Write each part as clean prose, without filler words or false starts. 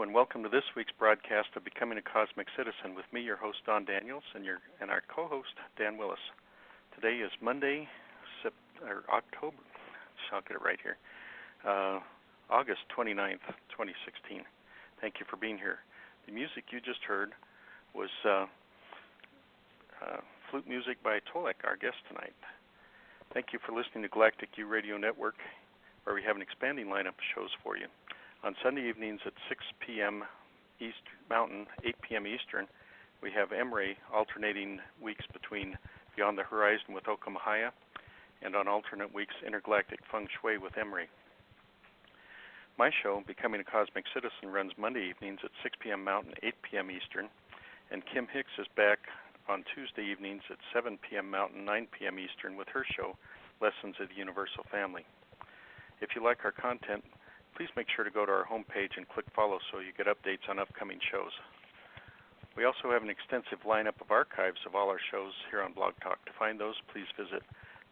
and welcome to this week's broadcast of Becoming a Cosmic Citizen with me, your host, Don Daniels, and our co-host, Dan Willis. Today is Monday, October, I'll get it right here, August 29th, 2016. Thank you for being here. The music you just heard was flute music by Tolec, our guest tonight. Thank you for listening to Galactic U Radio Network, where we have an expanding lineup of shows for you. On Sunday evenings at 6 p.m. Mountain, 8 p.m. Eastern, we have Emre alternating weeks between Beyond the Horizon with Okamahaya, and on alternate weeks, Intergalactic Feng Shui with Emre. My show, Becoming a Cosmic Citizen, runs Monday evenings at 6 p.m. Mountain, 8 p.m. Eastern, and Kim Hicks is back on Tuesday evenings at 7 p.m. Mountain, 9 p.m. Eastern with her show, Lessons of the Universal Family. If you like our content, please make sure to go to our homepage and click follow so you get updates on upcoming shows. We also have an extensive lineup of archives of all our shows here on Blog Talk. To find those, please visit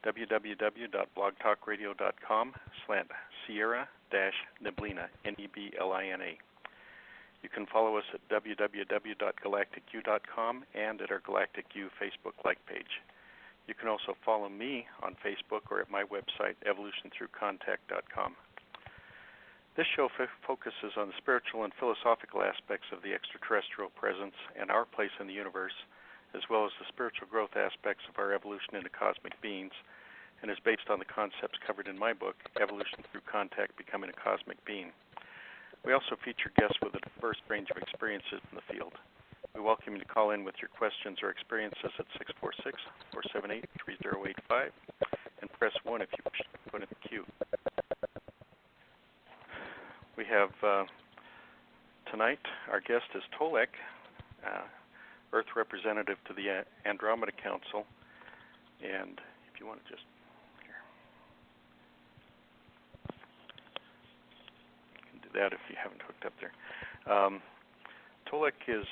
www.blogtalkradio.com/Sierra-Neblina, Neblina. You can follow us at www.galacticu.com and at our Galactic U Facebook like page. You can also follow me on Facebook or at my website, evolutionthroughcontact.com. This show focuses on the spiritual and philosophical aspects of the extraterrestrial presence and our place in the universe, as well as the spiritual growth aspects of our evolution into cosmic beings, and is based on the concepts covered in my book, Evolution Through Contact, Becoming a Cosmic Being. We also feature guests with a diverse range of experiences in the field. We welcome you to call in with your questions or experiences at 646-478-3085 and press 1 if you wish to be put in the queue. We have tonight, our guest is Tolec, Earth representative to the Andromeda Council. And if you want to just, here. You can do that if you haven't hooked up there. Tolec is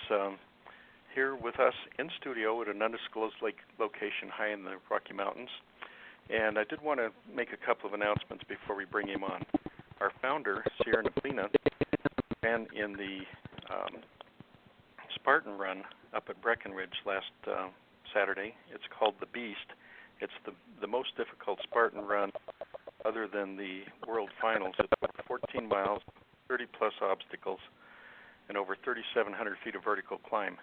here with us in studio at an undisclosed location high in the Rocky Mountains. And I did want to make a couple of announcements before we bring him on. Our founder, Sierra Neblina, ran in the Spartan Run up at Breckenridge last Saturday. It's called the Beast. It's the most difficult Spartan run other than the World Finals. It's about 14 miles, 30-plus obstacles, and over 3,700 feet of vertical climb.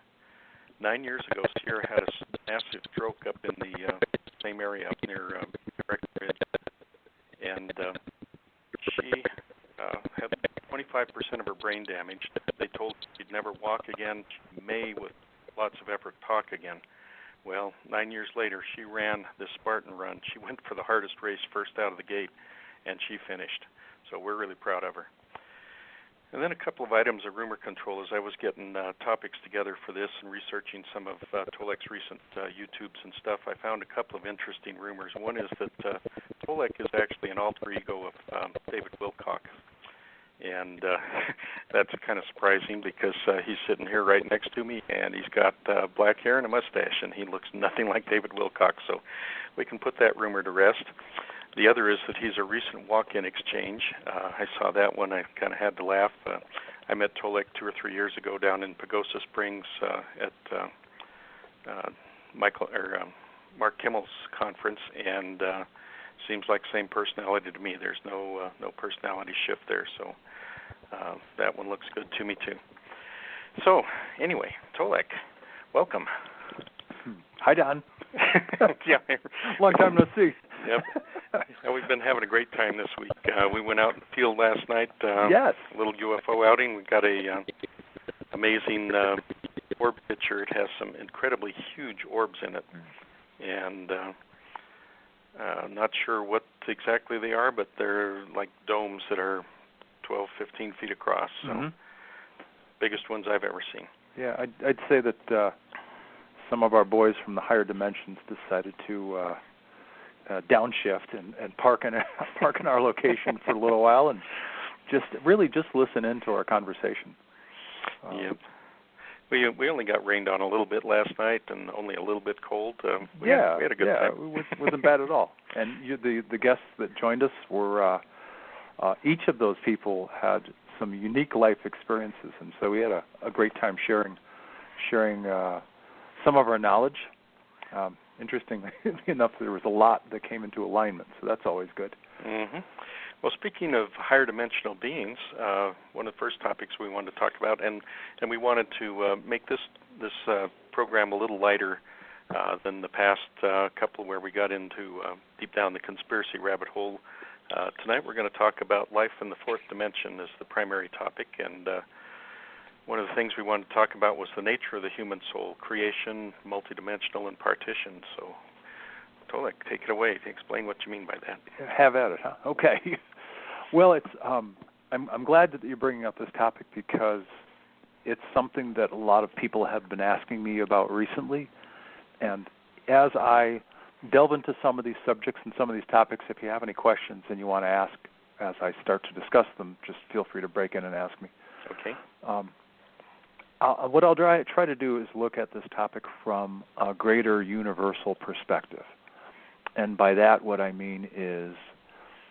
9 years ago, Sierra had a massive stroke up in the same area up near Breckenridge, and she had 25% of her brain damaged. They told her she'd never walk again. She may, with lots of effort, talk again. Well, 9 years later, she ran this Spartan Run. She went for the hardest race first out of the gate, and she finished. So we're really proud of her. And then a couple of items of rumor control. As I was getting topics together for this and researching some of Tolec's recent YouTubes and stuff, I found a couple of interesting rumors. One is that Tolec is actually an alter ego of David Wilcock. And that's kind of surprising because he's sitting here right next to me, and he's got black hair and a mustache, and he looks nothing like David Wilcock. So we can put that rumor to rest. The other is that he's a recent walk-in exchange. I saw that one. I kind of had to laugh. I met Tolec 2 or 3 years ago down in Pagosa Springs at Mark Kimmel's conference, and seems like same personality to me. There's no personality shift there, so that one looks good to me too. So anyway, Tolec, welcome. Hi, Don. Yeah. Long time no see. Yep. We've been having a great time this week. We went out in the field last night. Yes. A little UFO outing. We got a amazing orb picture. It has some incredibly huge orbs in it, and not sure what exactly they are, but they're like domes that are 12, 15 feet across. So biggest ones I've ever seen. Yeah, I'd say that some of our boys from the higher dimensions decided to downshift and park in our location for a little while and just listen in to our conversation. Yep. We only got rained on a little bit last night and only a little bit cold. We had a good time. It wasn't bad at all. And the guests that joined us were each of those people had some unique life experiences, and so we had a great time sharing some of our knowledge. Interestingly enough, there was a lot that came into alignment, so that's always good. Mm-hmm. Well, speaking of higher dimensional beings, one of the first topics we wanted to talk about, and we wanted to make this program a little lighter than the past couple where we got into deep down the conspiracy rabbit hole. Tonight we're going to talk about life in the fourth dimension as the primary topic, and one of the things we wanted to talk about was the nature of the human soul, creation, multidimensional, and partition. So, Tolec, take it away. Explain what you mean by that. Have at it, huh? Okay. Well, it's I'm glad that you're bringing up this topic because it's something that a lot of people have been asking me about recently. And as I delve into some of these subjects and some of these topics, if you have any questions and you want to ask as I start to discuss them, just feel free to break in and ask me. Okay. What I'll try to do is look at this topic from a greater universal perspective. And by that, what I mean is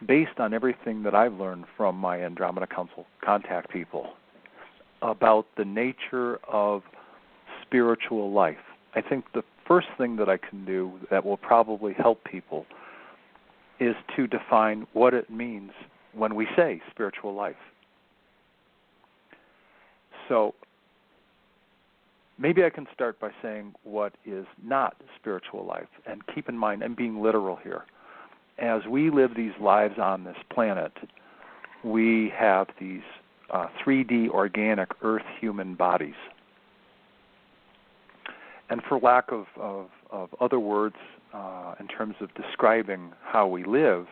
based on everything that I've learned from my Andromeda Council contact people about the nature of spiritual life. I think the first thing that I can do that will probably help people is to define what it means when we say spiritual life. So maybe I can start by saying what is not spiritual life. And keep in mind, I'm being literal here. As we live these lives on this planet, we have these 3D organic earth human bodies. And for lack of other words in terms of describing how we live,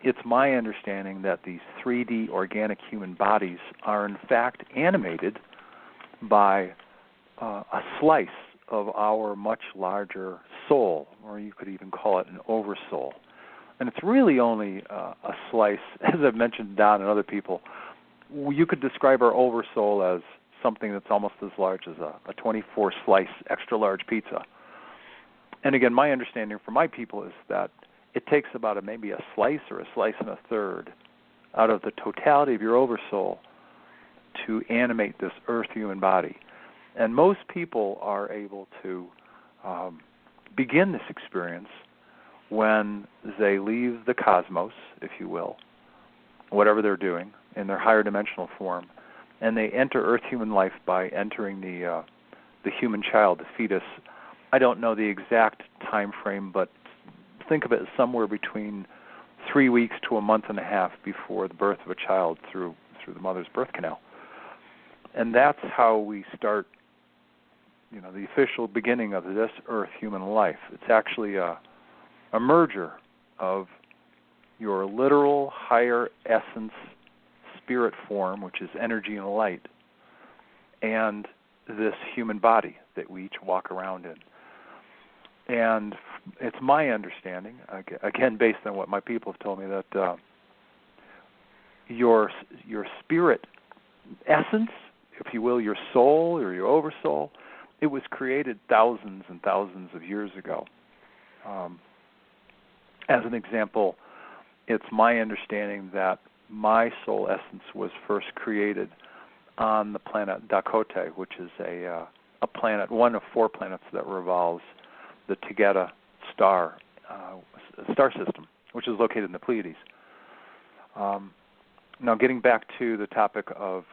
it's my understanding that these 3D organic human bodies are in fact animated by a slice of our much larger soul, or you could even call it an oversoul. And it's really only a slice, as I've mentioned Don and other people, you could describe our oversoul as something that's almost as large as a 24-slice extra-large pizza. And again, my understanding for my people is that it takes about maybe a slice or a slice and a third out of the totality of your oversoul to animate this earth human body. And most people are able to begin this experience when they leave the cosmos, if you will, whatever they're doing, in their higher dimensional form, and they enter earth human life by entering the human child, the fetus. I don't know the exact time frame, but think of it as somewhere between 3 weeks to a month and a half before the birth of a child through the mother's birth canal. And that's how we start, the official beginning of this earth human life. It's actually a merger of your literal higher essence spirit form, which is energy and light, and this human body that we each walk around in. And it's my understanding, again based on what my people have told me, that your spirit essence, if you will, your soul or your oversoul, it was created thousands and thousands of years ago. As an example, it's my understanding that my soul essence was first created on the planet Dakota, which is a planet, one of 4 planets that revolves the Tegeta star system, which is located in the Pleiades. Now, getting back to the topic of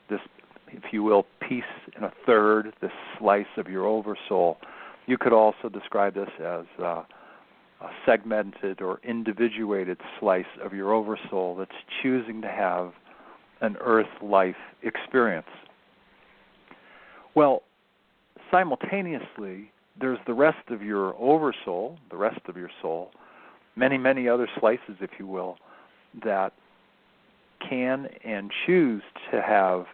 this, if you will, piece and a third, this slice of your oversoul, you could also describe this as a segmented or individuated slice of your oversoul that's choosing to have an earth life experience. Well, simultaneously, there's the rest of your oversoul, the rest of your soul, many, many other slices, if you will, that can and choose to have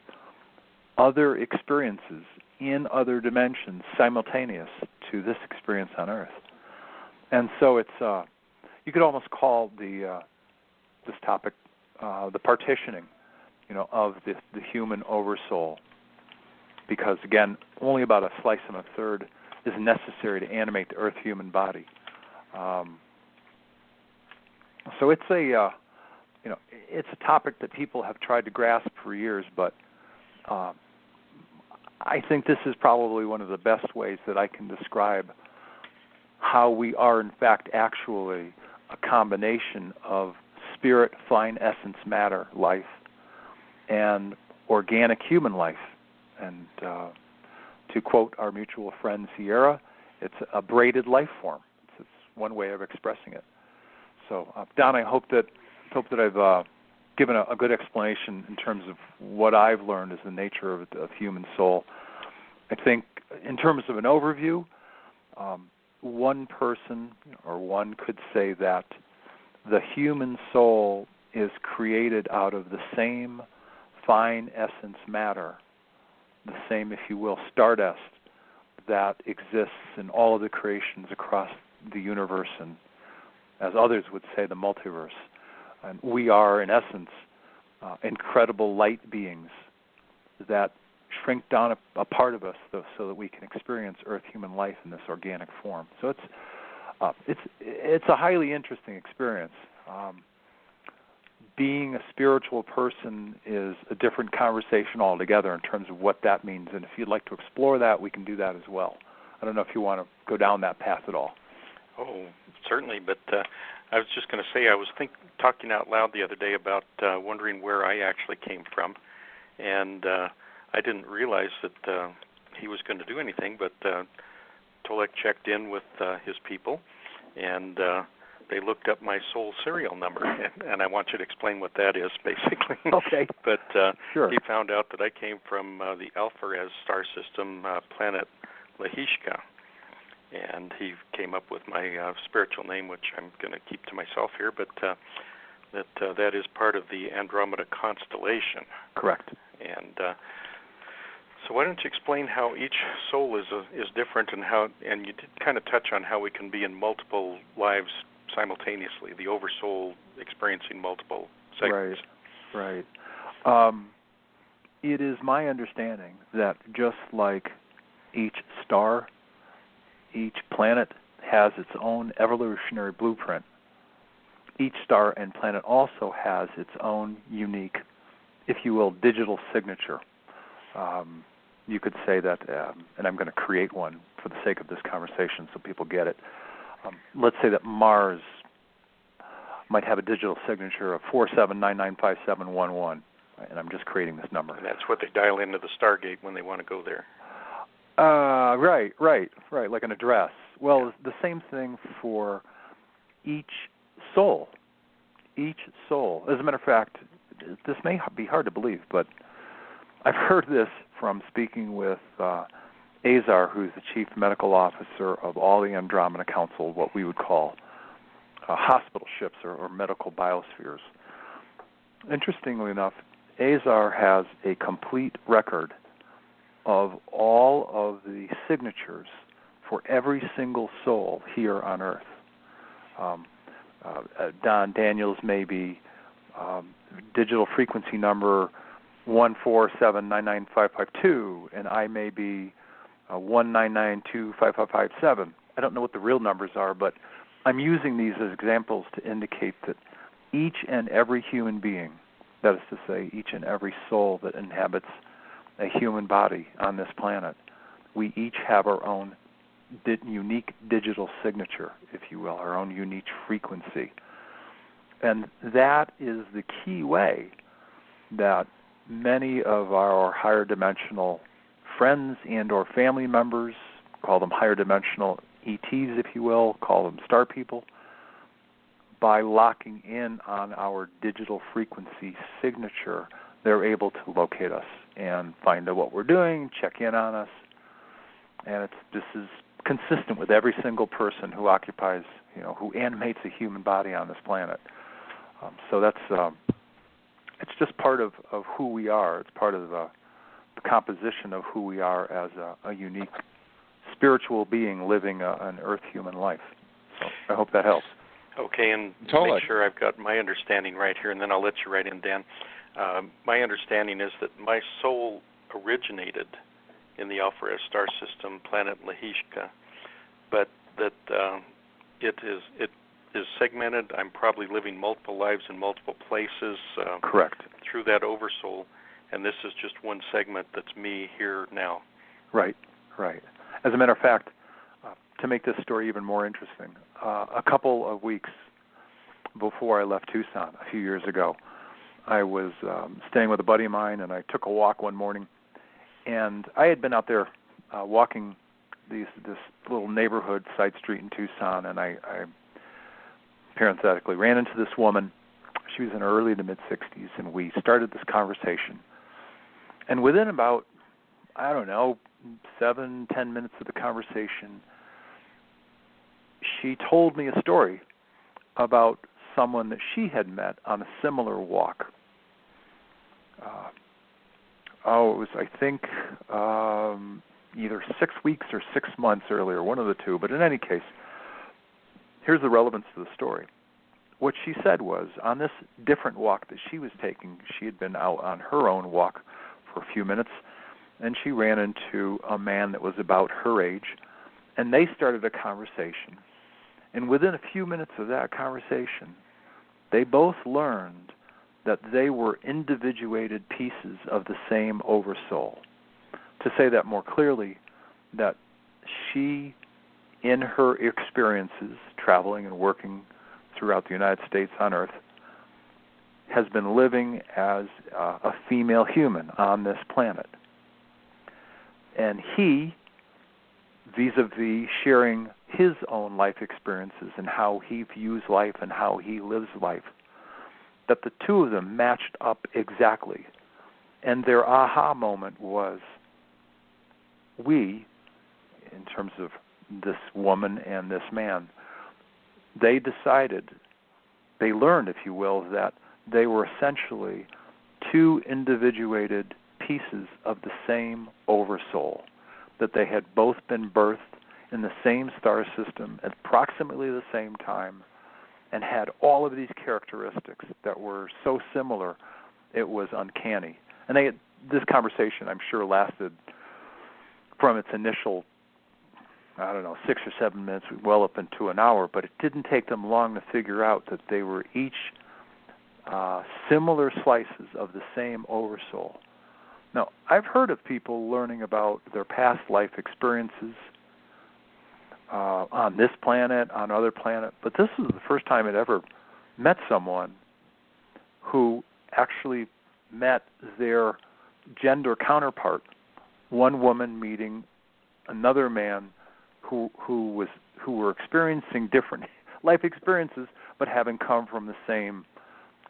other experiences in other dimensions simultaneous to this experience on Earth. And so it's, you could almost call this topic the partitioning, of the human oversoul, because again, only about a slice and a third is necessary to animate the Earth human body. So it's it's a topic that people have tried to grasp for years, but I think this is probably one of the best ways that I can describe how we are, in fact, actually a combination of spirit, fine essence, matter, life, and organic human life. And to quote our mutual friend Sierra, it's a braided life form. It's one way of expressing it. So, Don, I hope that I've given a good explanation in terms of what I've learned as the nature of human soul. I think in terms of an overview, one person or one could say that the human soul is created out of the same fine essence matter, the same, if you will, stardust that exists in all of the creations across the universe and, as others would say, the multiverse. And we are, in essence, incredible light beings that shrink down a part of us so that we can experience Earth human life in this organic form. So it's a highly interesting experience. Being a spiritual person is a different conversation altogether in terms of what that means. And if you'd like to explore that, we can do that as well. I don't know if you want to go down that path at all. Oh, certainly. But I was just going to say, I was talking out loud the other day about wondering where I actually came from. And I didn't realize that he was going to do anything, but Tolec checked in with his people, and they looked up my soul serial number, and I want you to explain what that is, basically. Okay. But sure. He found out that I came from the Alpharez star system, planet Lehishka, and he came up with my spiritual name, which I'm going to keep to myself here, but that is part of the Andromeda constellation. Correct. And so why don't you explain how each soul is different, and you did kind of touch on how we can be in multiple lives simultaneously, the oversoul experiencing multiple segments. Right. It is my understanding that just like each star, each planet has its own evolutionary blueprint, each star and planet also has its own unique, if you will, digital signature. You could say that, and I'm going to create one for the sake of this conversation so people get it. Let's say that Mars might have a digital signature of 47995711, and I'm just creating this number. And that's what they dial into the Stargate when they want to go there. Right, like an address. Well, yeah. The same thing for each soul. Each soul. As a matter of fact, this may be hard to believe, but I've heard this from speaking with Azar, who's the chief medical officer of all the Andromeda Council, what we would call hospital ships or medical biospheres. Interestingly enough, Azar has a complete record of all of the signatures for every single soul here on Earth. Don Daniels may be digital frequency number 147995552, and I may be 199255557. I don't know what the real numbers are, but I'm using these as examples to indicate that each and every human being, that is to say, each and every soul that inhabits a human body on this planet, we each have our own unique digital signature, if you will, our own unique frequency. And that is the key way that many of our higher dimensional friends and or family members, call them higher dimensional ETs, if you will, call them star people, by locking in on our digital frequency signature, they're able to locate us and find out what we're doing, check in on us. And this is consistent with every single person who occupies, who animates a human body on this planet. So that's it's just part of who we are. It's part of the composition of who we are as a unique spiritual being living an Earth human life. So I hope that helps. Okay, and Tolec. Make sure I've got my understanding right here, and then I'll let you right in, Dan. My understanding is that my soul originated in the Alpharez star system, planet Lehishka, but that it is segmented. I'm probably living multiple lives in multiple places. Correct. Through that oversoul, and this is just one segment that's me here now. Right. As a matter of fact, to make this story even more interesting, a couple of weeks before I left Tucson a few years ago, I was staying with a buddy of mine, and I took a walk one morning, and I had been out there walking this little neighborhood side street in Tucson, and I parenthetically ran into this woman. She was in her early to mid-60s, and we started this conversation. And within about, 7-10 minutes of the conversation, she told me a story about someone that she had met on a similar walk. It was, I think, either 6 weeks or 6 months earlier, one of the two. But in any case, here's the relevance to the story. What she said was, on this different walk that she was taking, she had been out on her own walk for a few minutes, and she ran into a man that was about her age, and they started a conversation. And within a few minutes of that conversation, they both learned that they were individuated pieces of the same oversoul. To say that more clearly, that she, in her experiences, traveling and working throughout the United States on Earth, has been living as a female human on this planet. And he, vis-a-vis sharing his own life experiences and how he views life and how he lives life, that the two of them matched up exactly. And their aha moment was, we, in terms of this woman and this man, they learned, if you will, that they were essentially two individuated pieces of the same oversoul, that they had both been birthed in the same star system at approximately the same time and had all of these characteristics that were so similar, it was uncanny. And this conversation, I'm sure, lasted from its initial 6 or 7 minutes, well up into an hour, but it didn't take them long to figure out that they were each similar slices of the same oversoul. Now, I've heard of people learning about their past life experiences on this planet, on other planets, but this is the first time I'd ever met someone who actually met their gender counterpart, one woman meeting another man who were experiencing different life experiences, but having come from the same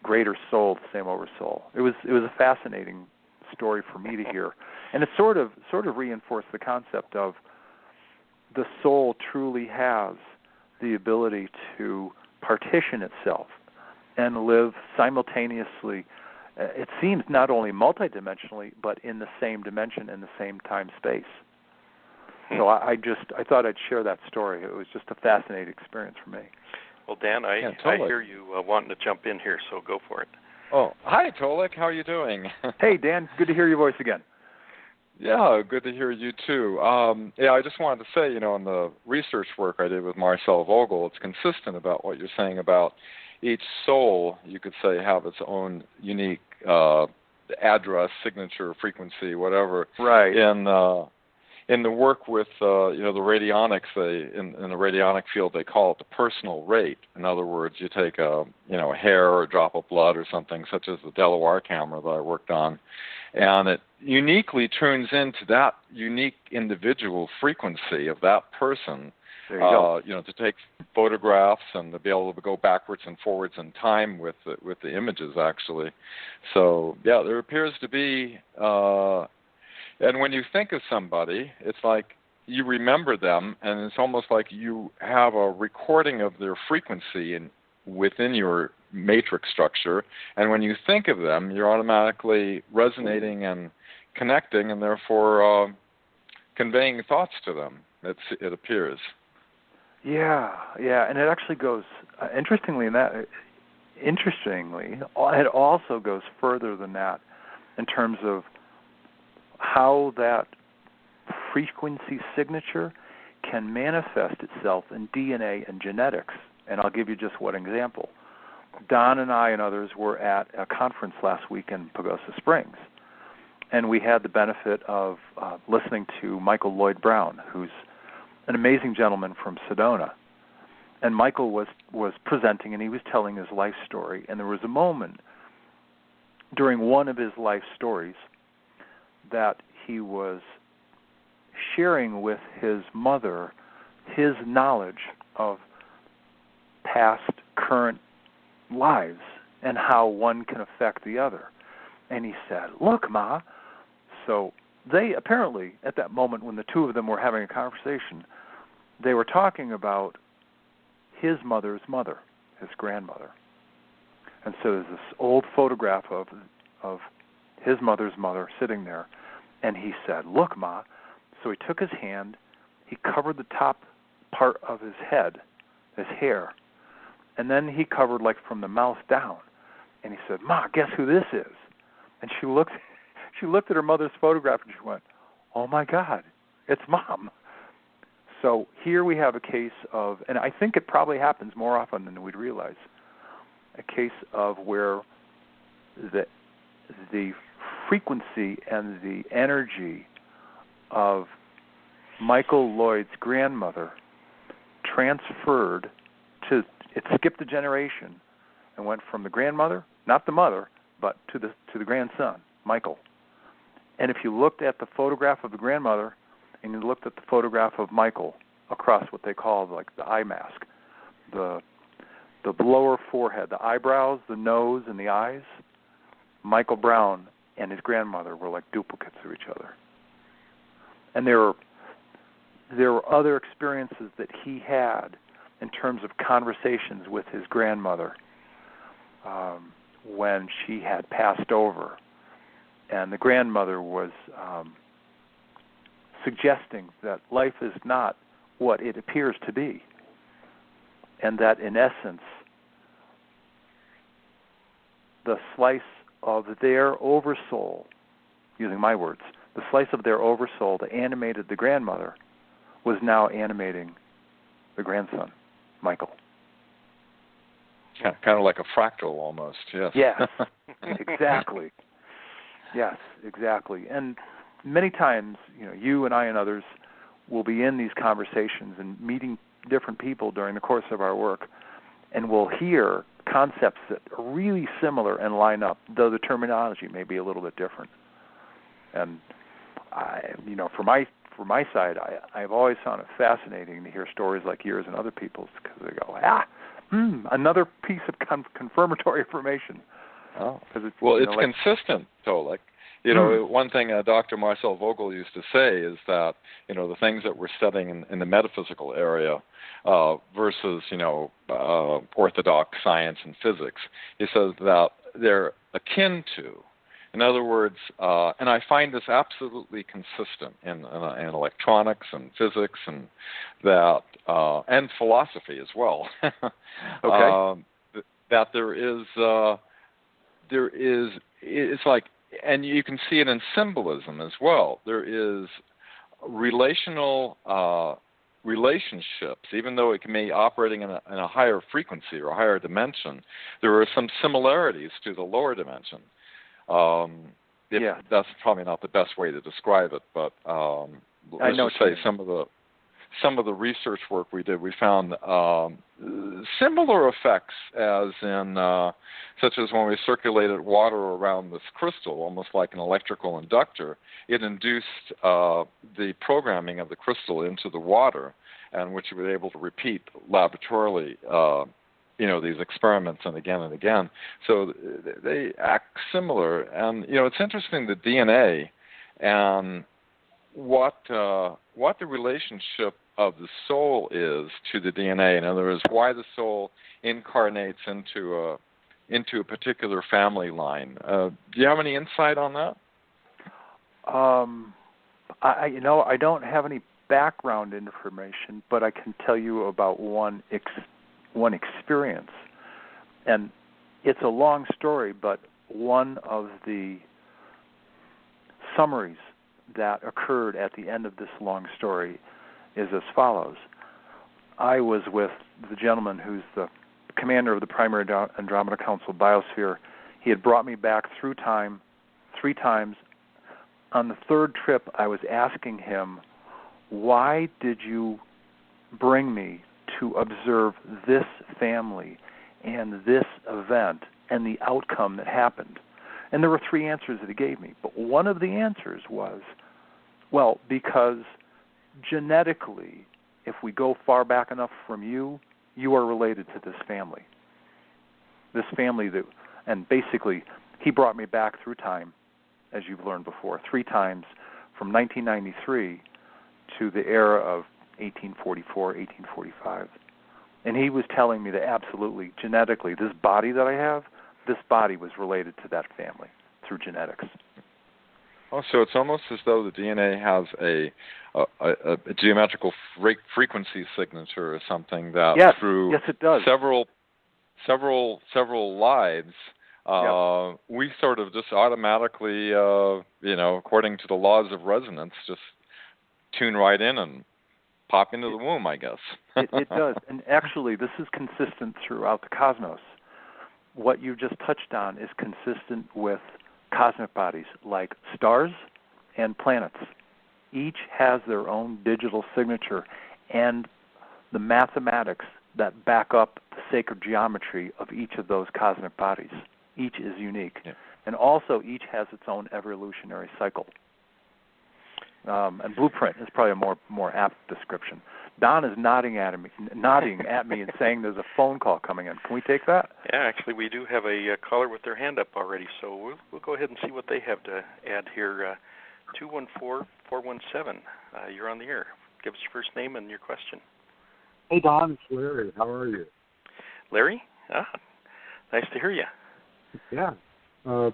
greater soul, the same oversoul. It was a fascinating story for me to hear, and it sort of reinforced the concept of the soul truly has the ability to partition itself and live simultaneously. It seems not only multidimensionally, but in the same dimension, in the same time space. So I thought I'd share that story. It was just a fascinating experience for me. Well, Dan, I hear you wanting to jump in here, so go for it. Oh, hi, Tolec. How are you doing? Hey, Dan. Good to hear your voice again. Yeah, good to hear you too. I just wanted to say, in the research work I did with Marcel Vogel, it's consistent about what you're saying about each soul, you could say, have its own unique address, signature, frequency, whatever. Right. In the work with the radionics, in the radionic field they call it the personal rate. In other words, you take a hair or a drop of blood or something, such as the Delaware camera that I worked on, and it uniquely tunes into that unique individual frequency of that person. There you go. To take photographs and to be able to go backwards and forwards in time with the images, actually. So yeah, there appears to be. And when you think of somebody, it's like you remember them, and it's almost like you have a recording of their frequency within your matrix structure. And when you think of them, you're automatically resonating and connecting, and therefore conveying thoughts to them. It appears. Yeah, and it actually goes interestingly. It also goes further than that in terms of how that frequency signature can manifest itself in DNA and genetics. And I'll give you just one example. Don and I and others were at a conference last week in Pagosa Springs, and we had the benefit of listening to Michael Lloyd Brown, who's an amazing gentleman from Sedona. And Michael was presenting, and he was telling his life story. And there was a moment during one of his life stories that he was sharing with his mother his knowledge of past, current lives and how one can affect the other. And he said, "Look, Ma." So they apparently, at that moment when the two of them were having a conversation, they were talking about his mother's mother, his grandmother. And so there's this old photograph of his mother's mother sitting there, and he said, "Look, Ma." So he took his hand, he covered the top part of his head, his hair, and then he covered like from the mouth down. And he said, "Ma, guess who this is?" And she looked at her mother's photograph and she went, "Oh my God, it's Mom." So here we have a case of, and I think it probably happens more often than we'd realize, a case of where the frequency and the energy of Michael Lloyd's grandmother transferred to, it skipped a generation and went from the grandmother, not the mother, but to the grandson, Michael. And if you looked at the photograph of the grandmother and you looked at the photograph of Michael across what they call like the eye mask, the lower forehead, the eyebrows, the nose, and the eyes, Michael Brown and his grandmother were like duplicates of each other. And there were other experiences that he had in terms of conversations with his grandmother when she had passed over. And the grandmother was suggesting that life is not what it appears to be, and that in essence, the slice of their oversoul, using my words, the slice of their oversoul that animated the grandmother was now animating the grandson, Michael. Yeah, kind of like a fractal almost, yes. Yes, exactly. Yes, exactly. And many times, you and I and others will be in these conversations and meeting different people during the course of our work, and we'll hear concepts that are really similar and line up, though the terminology may be a little bit different. And for my side, I've always found it fascinating to hear stories like yours and other people's, because they go, another piece of confirmatory information. Oh. It's consistent, Tolec. One thing Dr. Marcel Vogel used to say is that, the things that we're studying in the metaphysical area versus, orthodox science and physics, he says that they're akin to. In other words, and I find this absolutely consistent in electronics and physics and that and philosophy as well. Okay. That it's like, and you can see it in symbolism as well. There is relational relationships, even though it can be operating in a higher frequency or a higher dimension. There are some similarities to the lower dimension. That's probably not the best way to describe it, but let's just say some of the research work we did, we found similar effects as in such as when we circulated water around this crystal, almost like an electrical inductor. It induced the programming of the crystal into the water, and which we were able to repeat laboratorily. These experiments and again. So they act similar. And, it's interesting, the DNA and what the relationship of the soul is to the DNA. In other words, why the soul incarnates into a particular family line. Do you have any insight on that? I don't have any background information, but I can tell you about one experience, and it's a long story, but one of the summaries that occurred at the end of this long story is as follows. I was with the gentleman who's the commander of the primary Andromeda Council biosphere. He had brought me back through time 3 times. On the third trip, I was asking him, why did you bring me to observe this family and this event and the outcome that happened? And there were 3 answers that he gave me. But one of the answers was, well, because genetically, if we go far back enough from you, you are related to this family. This family that, and basically, he brought me back through time, as you've learned before, 3 times from 1993 to the era of 1844, 1845. And he was telling me that absolutely, genetically, this body that I have, this body was related to that family through genetics. Oh, so it's almost as though the DNA has a geometrical frequency signature or something that through it does. several lives, we sort of just automatically, according to the laws of resonance, just tune right in and pop into the womb, I guess. It does. And actually, this is consistent throughout the cosmos. What you just touched on is consistent with cosmic bodies like stars and planets. Each has their own digital signature and the mathematics that back up the sacred geometry of each of those cosmic bodies. Each is unique. Yeah. And also each has its own evolutionary cycle. And blueprint is probably a more apt description. Don is nodding at me and saying there's a phone call coming in. Can we take that? Yeah, actually, we do have a caller with their hand up already, so we'll go ahead and see what they have to add here. 214-417. You're on the air. Give us your first name and your question. Hey, Don, it's Larry. How are you? Larry? Nice to hear you. Yeah. I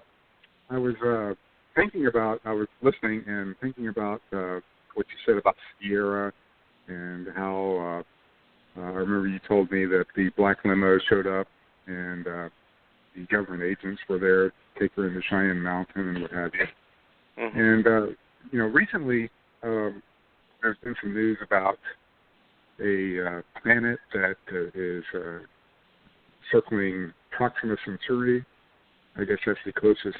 was listening and thinking about what you said about Sierra and how I remember you told me that the black limo showed up and the government agents were there to take her into Cheyenne Mountain and what have you. Mm-hmm. And, recently there's been some news about a planet that is circling Proxima Centauri. I guess that's the closest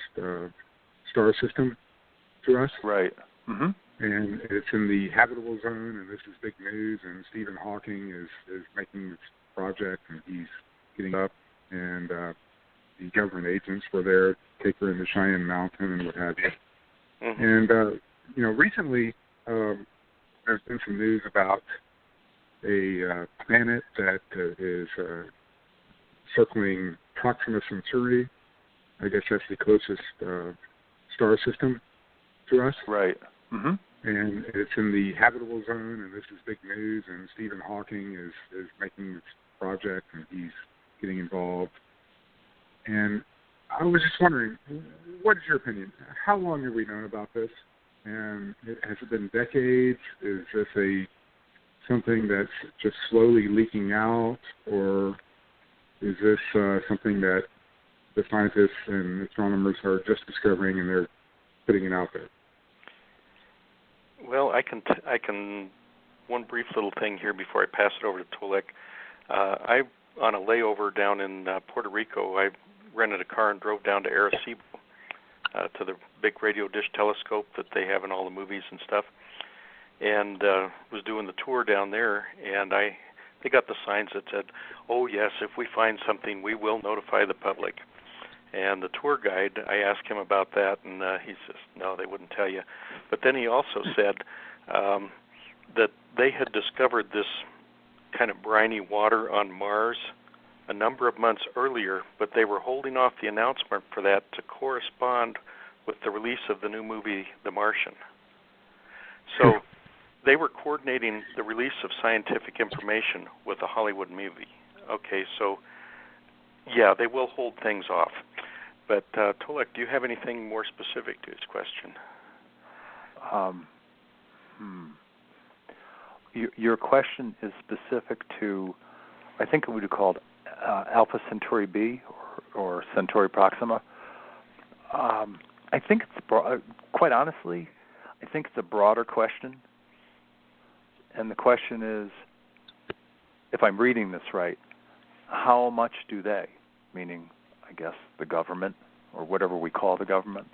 star system to us. Right. Mm-hmm. And it's in the habitable zone, and this is big news, and Stephen Hawking is making this project, and he's getting up, and the government agents were there to take her into Cheyenne Mountain and what have you. Mm-hmm. And, recently there's been some news about a planet that is circling Proxima Centauri. I guess that's the closest star system to us. Right. Mm-hmm. And it's in the habitable zone, and this is big news, and Stephen Hawking is making this project, and he's getting involved. And I was just wondering, what is your opinion? How long have we known about this? And has it been decades? Is this something that's just slowly leaking out, or is this something that the scientists and astronomers are just discovering and they're putting it out there? Well, I can one brief little thing here before I pass it over to Tolec. I on a layover down in Puerto Rico, I rented a car and drove down to Arecibo to the big radio dish telescope that they have in all the movies and stuff, and was doing the tour down there, and they got the signs that said, "Oh yes, if we find something, we will notify the public." And the tour guide, I asked him about that, and he says, no, they wouldn't tell you. But then he also said that they had discovered this kind of briny water on Mars a number of months earlier, but they were holding off the announcement for that to correspond with the release of the new movie, The Martian. So they were coordinating the release of scientific information with a Hollywood movie. Okay, so yeah, they will hold things off. But Tolec, do you have anything more specific to his question? Your question is specific to, I think it would be called Alpha Centauri B or Centauri Proxima. I think it's quite honestly, I think it's a broader question. And the question is, if I'm reading this right, how much do they, meaning, I guess, the government, or whatever we call the government,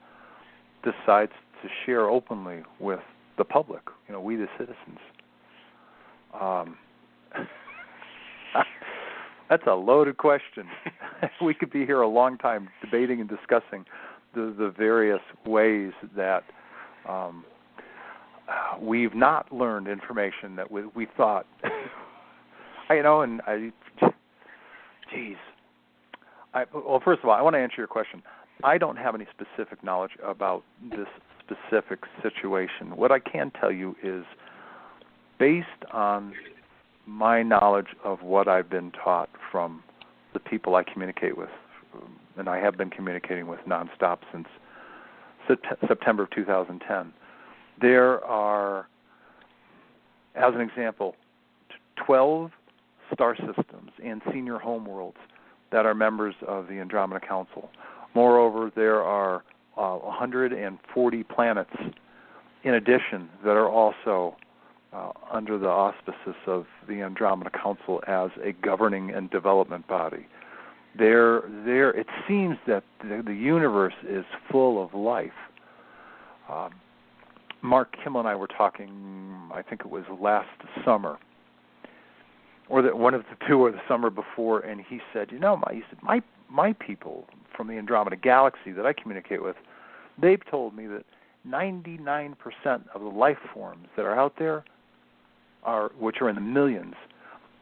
decides to share openly with the public, we the citizens? That's a loaded question. We could be here a long time debating and discussing the various ways that we've not learned information that we thought. Geez. Well, first of all, I want to answer your question. I don't have any specific knowledge about this specific situation. What I can tell you is, based on my knowledge of what I've been taught from the people I communicate with, and I have been communicating with nonstop since September of 2010, there are, as an example, 12 star systems and senior homeworlds that are members of the Andromeda Council. Moreover, there are 140 planets in addition that are also under the auspices of the Andromeda Council as a governing and development body. It seems that the universe is full of life. Mark Kimmel and I were talking, I think it was last summer, or one of the two, or the summer before, and he said, my people from the Andromeda Galaxy that I communicate with, they've told me that 99% of the life forms that are out there, which are in the millions,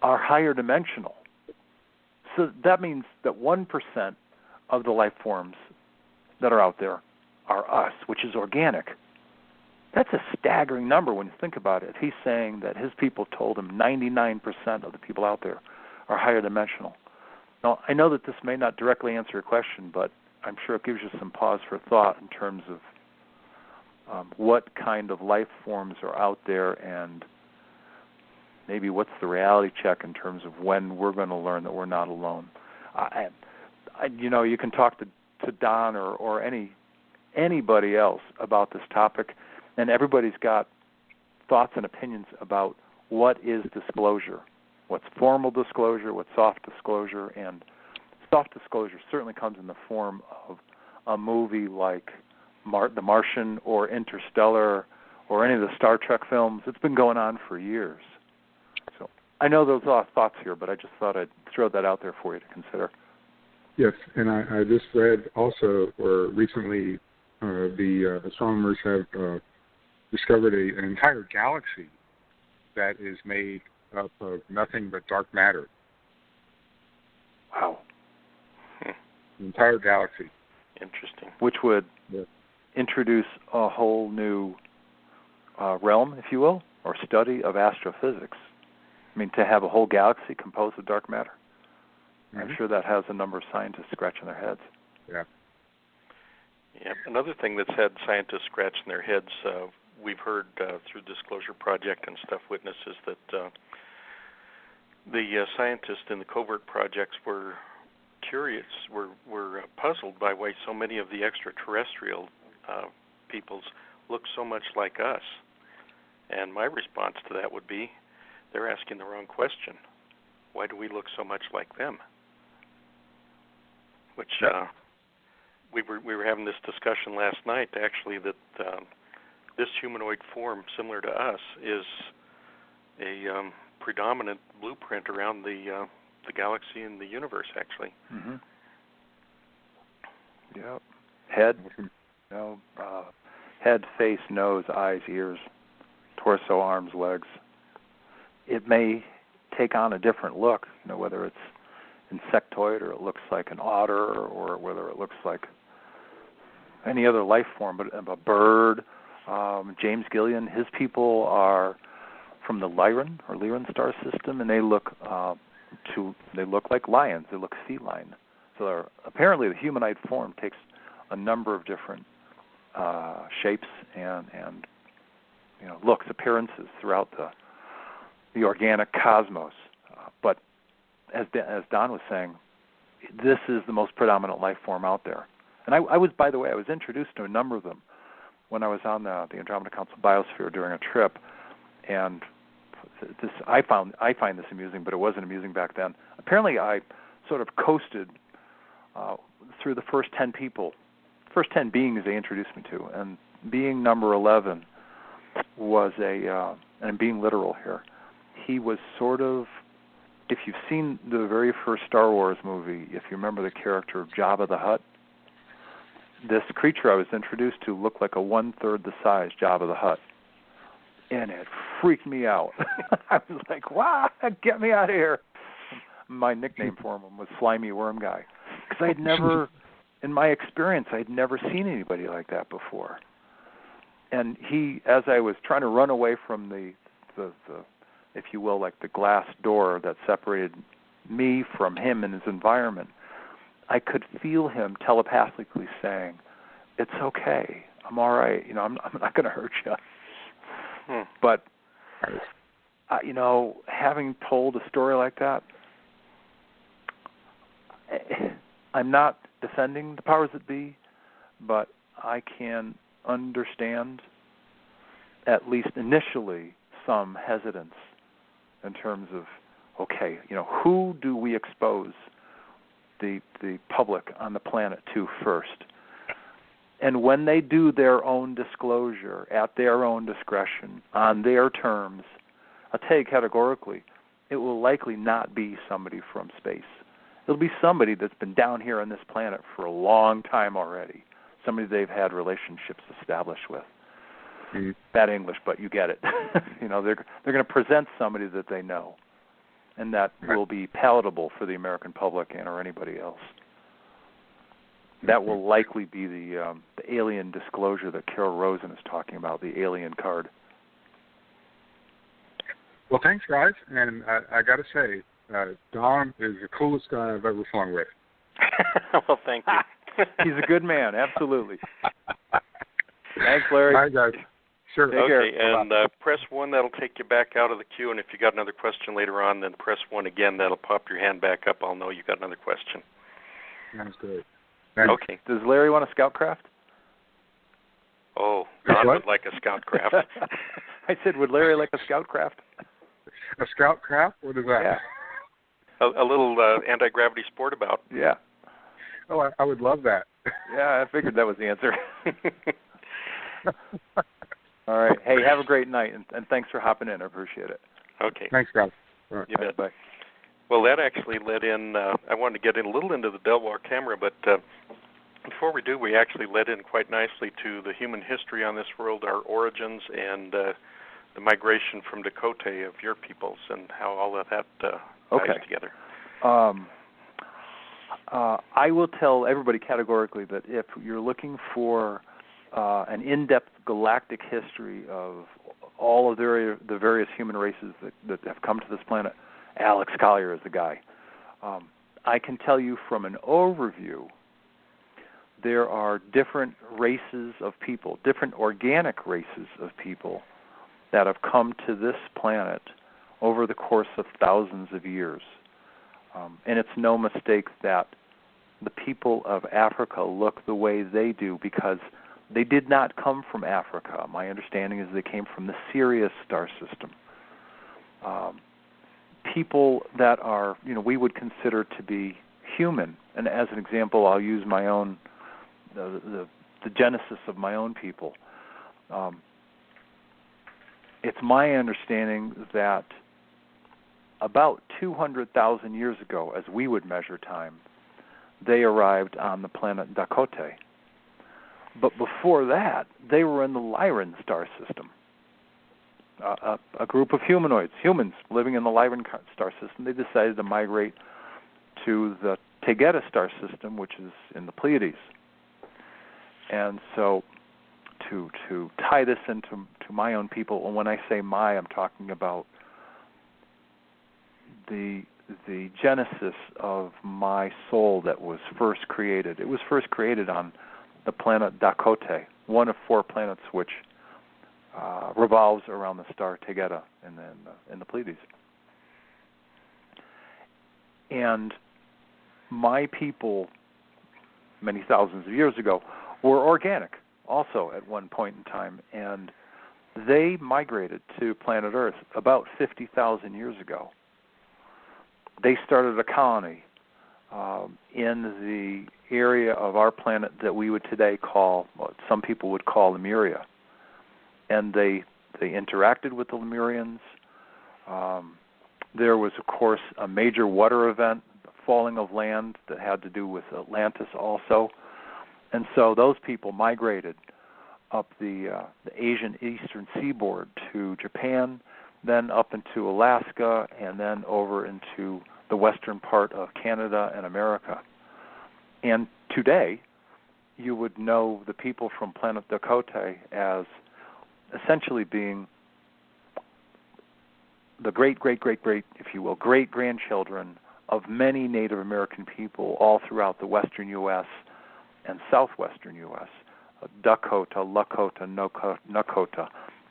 are higher dimensional. So that means that 1% of the life forms that are out there are us, which is organic. That's a staggering number when you think about it. He's saying that his people told him 99% of the people out there are higher dimensional. Now, I know that this may not directly answer your question, but I'm sure it gives you some pause for thought in terms of what kind of life forms are out there, and maybe what's the reality check in terms of when we're going to learn that we're not alone. You can talk to Don or anybody else about this topic, and everybody's got thoughts and opinions about what is disclosure, what's formal disclosure, what's soft disclosure, and soft disclosure certainly comes in the form of a movie like The Martian or Interstellar or any of the Star Trek films. It's been going on for years. So I know those are thoughts here, but I just thought I'd throw that out there for you to consider. Yes, and I just read also, or recently, the astronomers have discovered an entire galaxy that is made up of nothing but dark matter. Wow. The entire galaxy. Interesting. Which would introduce a whole new realm, if you will, or study of astrophysics. I mean, to have a whole galaxy composed of dark matter. Mm-hmm. I'm sure that has a number of scientists scratching their heads. Yeah. Yeah. Another thing that's had scientists scratching their heads, we've heard through Disclosure Project and Stuff Witnesses that the scientists in the covert projects were curious, were puzzled by why so many of the extraterrestrial peoples look so much like us. And my response to that would be, they're asking the wrong question. Why do we look so much like them? Which we were having this discussion last night, actually, that this humanoid form, similar to us, is a predominant blueprint around the galaxy and the universe, actually. Mm-hmm. Yep. Head, head, face, nose, eyes, ears, torso, arms, legs. It may take on a different look, whether it's insectoid or it looks like an otter or whether it looks like any other life form, but a bird. James Gillian, his people are from the Lyran star system, and they look like lions. They look feline. So apparently the humanoid form takes a number of different shapes and looks, appearances throughout the organic cosmos. But as Don was saying, this is the most predominant life form out there. And I was introduced to a number of them when I was on the Andromeda Council Biosphere during a trip, and I find this amusing, but it wasn't amusing back then. Apparently, I sort of coasted through the first 10 beings they introduced me to, and being number 11 was and I'm being literal here, he was sort of, if you've seen the very first Star Wars movie, if you remember the character of Jabba the Hutt, this creature I was introduced to looked like a 1/3 the size Jabba the Hutt. And it freaked me out. I was like, wow, get me out of here. My nickname for him was Slimy Worm Guy. Because I'd never, in my experience, I'd never seen anybody like that before. And he, as I was trying to run away from the if you will, like the glass door that separated me from him and his environment, I could feel him telepathically saying, "It's okay. I'm all right. I'm not going to hurt you." But, having told a story like that, I'm not defending the powers that be, but I can understand, at least initially, some hesitance in terms of, okay, who do we expose the public on the planet to first? And when they do their own disclosure at their own discretion, on their terms, I'll tell you categorically, it will likely not be somebody from space. It'll be somebody that's been down here on this planet for a long time already, somebody they've had relationships established with. Mm-hmm. Bad English, but you get it. They're going to present somebody that they know, and that will be palatable for the American public or anybody else. That will likely be the alien disclosure that Carol Rosen is talking about, the alien card. Well, thanks, guys. And I got to say, Don is the coolest guy I've ever flown with. Well, thank you. He's a good man, absolutely. Thanks, Larry. All right, guys. Sure. Take care. And press 1, that'll take you back out of the queue. And if you got another question later on, then press 1 again. That'll pop your hand back up. I'll know you got another question. Sounds good. Thanks. Okay. Does Larry want a scout craft? Oh, Don would like a scout craft. I said, would Larry like a scout craft? A scout craft? What is that? Yeah. A little anti-gravity sport about. Yeah. Oh, I would love that. Yeah, I figured that was the answer. All right. Hey, have a great night, and thanks for hopping in. I appreciate it. Okay. Thanks, guys. All right. You bet. Bye. Well, that actually led in, I wanted to get in a little into the Delwar camera, but before we do, we actually led in quite nicely to the human history on this world, our origins, and the migration from Dakota of your peoples, and how all of that ties together. I will tell everybody categorically that if you're looking for an in-depth galactic history of all of the various human races that have come to this planet, Alex Collier is the guy. I can tell you from an overview, there are different races of people, different organic races of people that have come to this planet over the course of thousands of years. And it's no mistake that the people of Africa look the way they do because they did not come from Africa. My understanding is they came from the Sirius star system. People that are, we would consider to be human. And as an example, I'll use my own, the genesis of my own people. It's my understanding that about 200,000 years ago, as we would measure time, they arrived on the planet Dakota. But before that, they were in the Lyran star system. A group of humans living in the Lyran star system, they decided to migrate to the Tegeta star system, which is in the Pleiades. And so to tie this into my own people, and when I say my, I'm talking about the genesis of my soul that was first created. It was first created on the planet Dakota, one of 4 planets which revolves around the star Tegeta in the Pleiades. And my people, many thousands of years ago, were organic also at one point in time. And they migrated to planet Earth about 50,000 years ago. They started a colony in the area of our planet that we would today call, what some people would call Lemuria. And they interacted with the Lemurians. There was, of course, a major water event, falling of land that had to do with Atlantis also. And so those people migrated up the Asian eastern seaboard to Japan, then up into Alaska, and then over into the western part of Canada and America. And today, you would know the people from planet Dakota as essentially being the great, if you will, great-grandchildren of many Native American people all throughout the western U.S. and southwestern U.S., Dakota, Lakota, Nakota,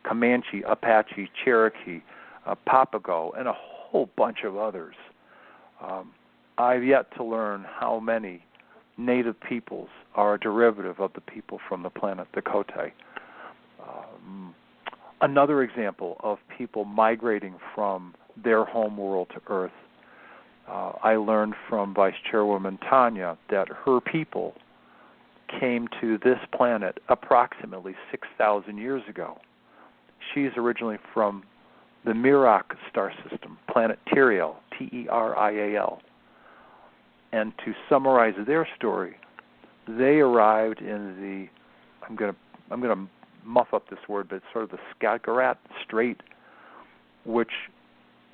Comanche, Apache, Cherokee, Papago, and a whole bunch of others. I've yet to learn how many Native peoples are a derivative of the people from the planet Dakota. Another example of people migrating from their home world to Earth, I learned from Vice Chairwoman Tanya that her people came to this planet approximately 6,000 years ago. She's originally from the Mirak star system, planet Teriel, T-E-R-I-A-L. And to summarize their story, they arrived in the, I'm going to muff up this word, but it's sort of the Skagerrak Strait, which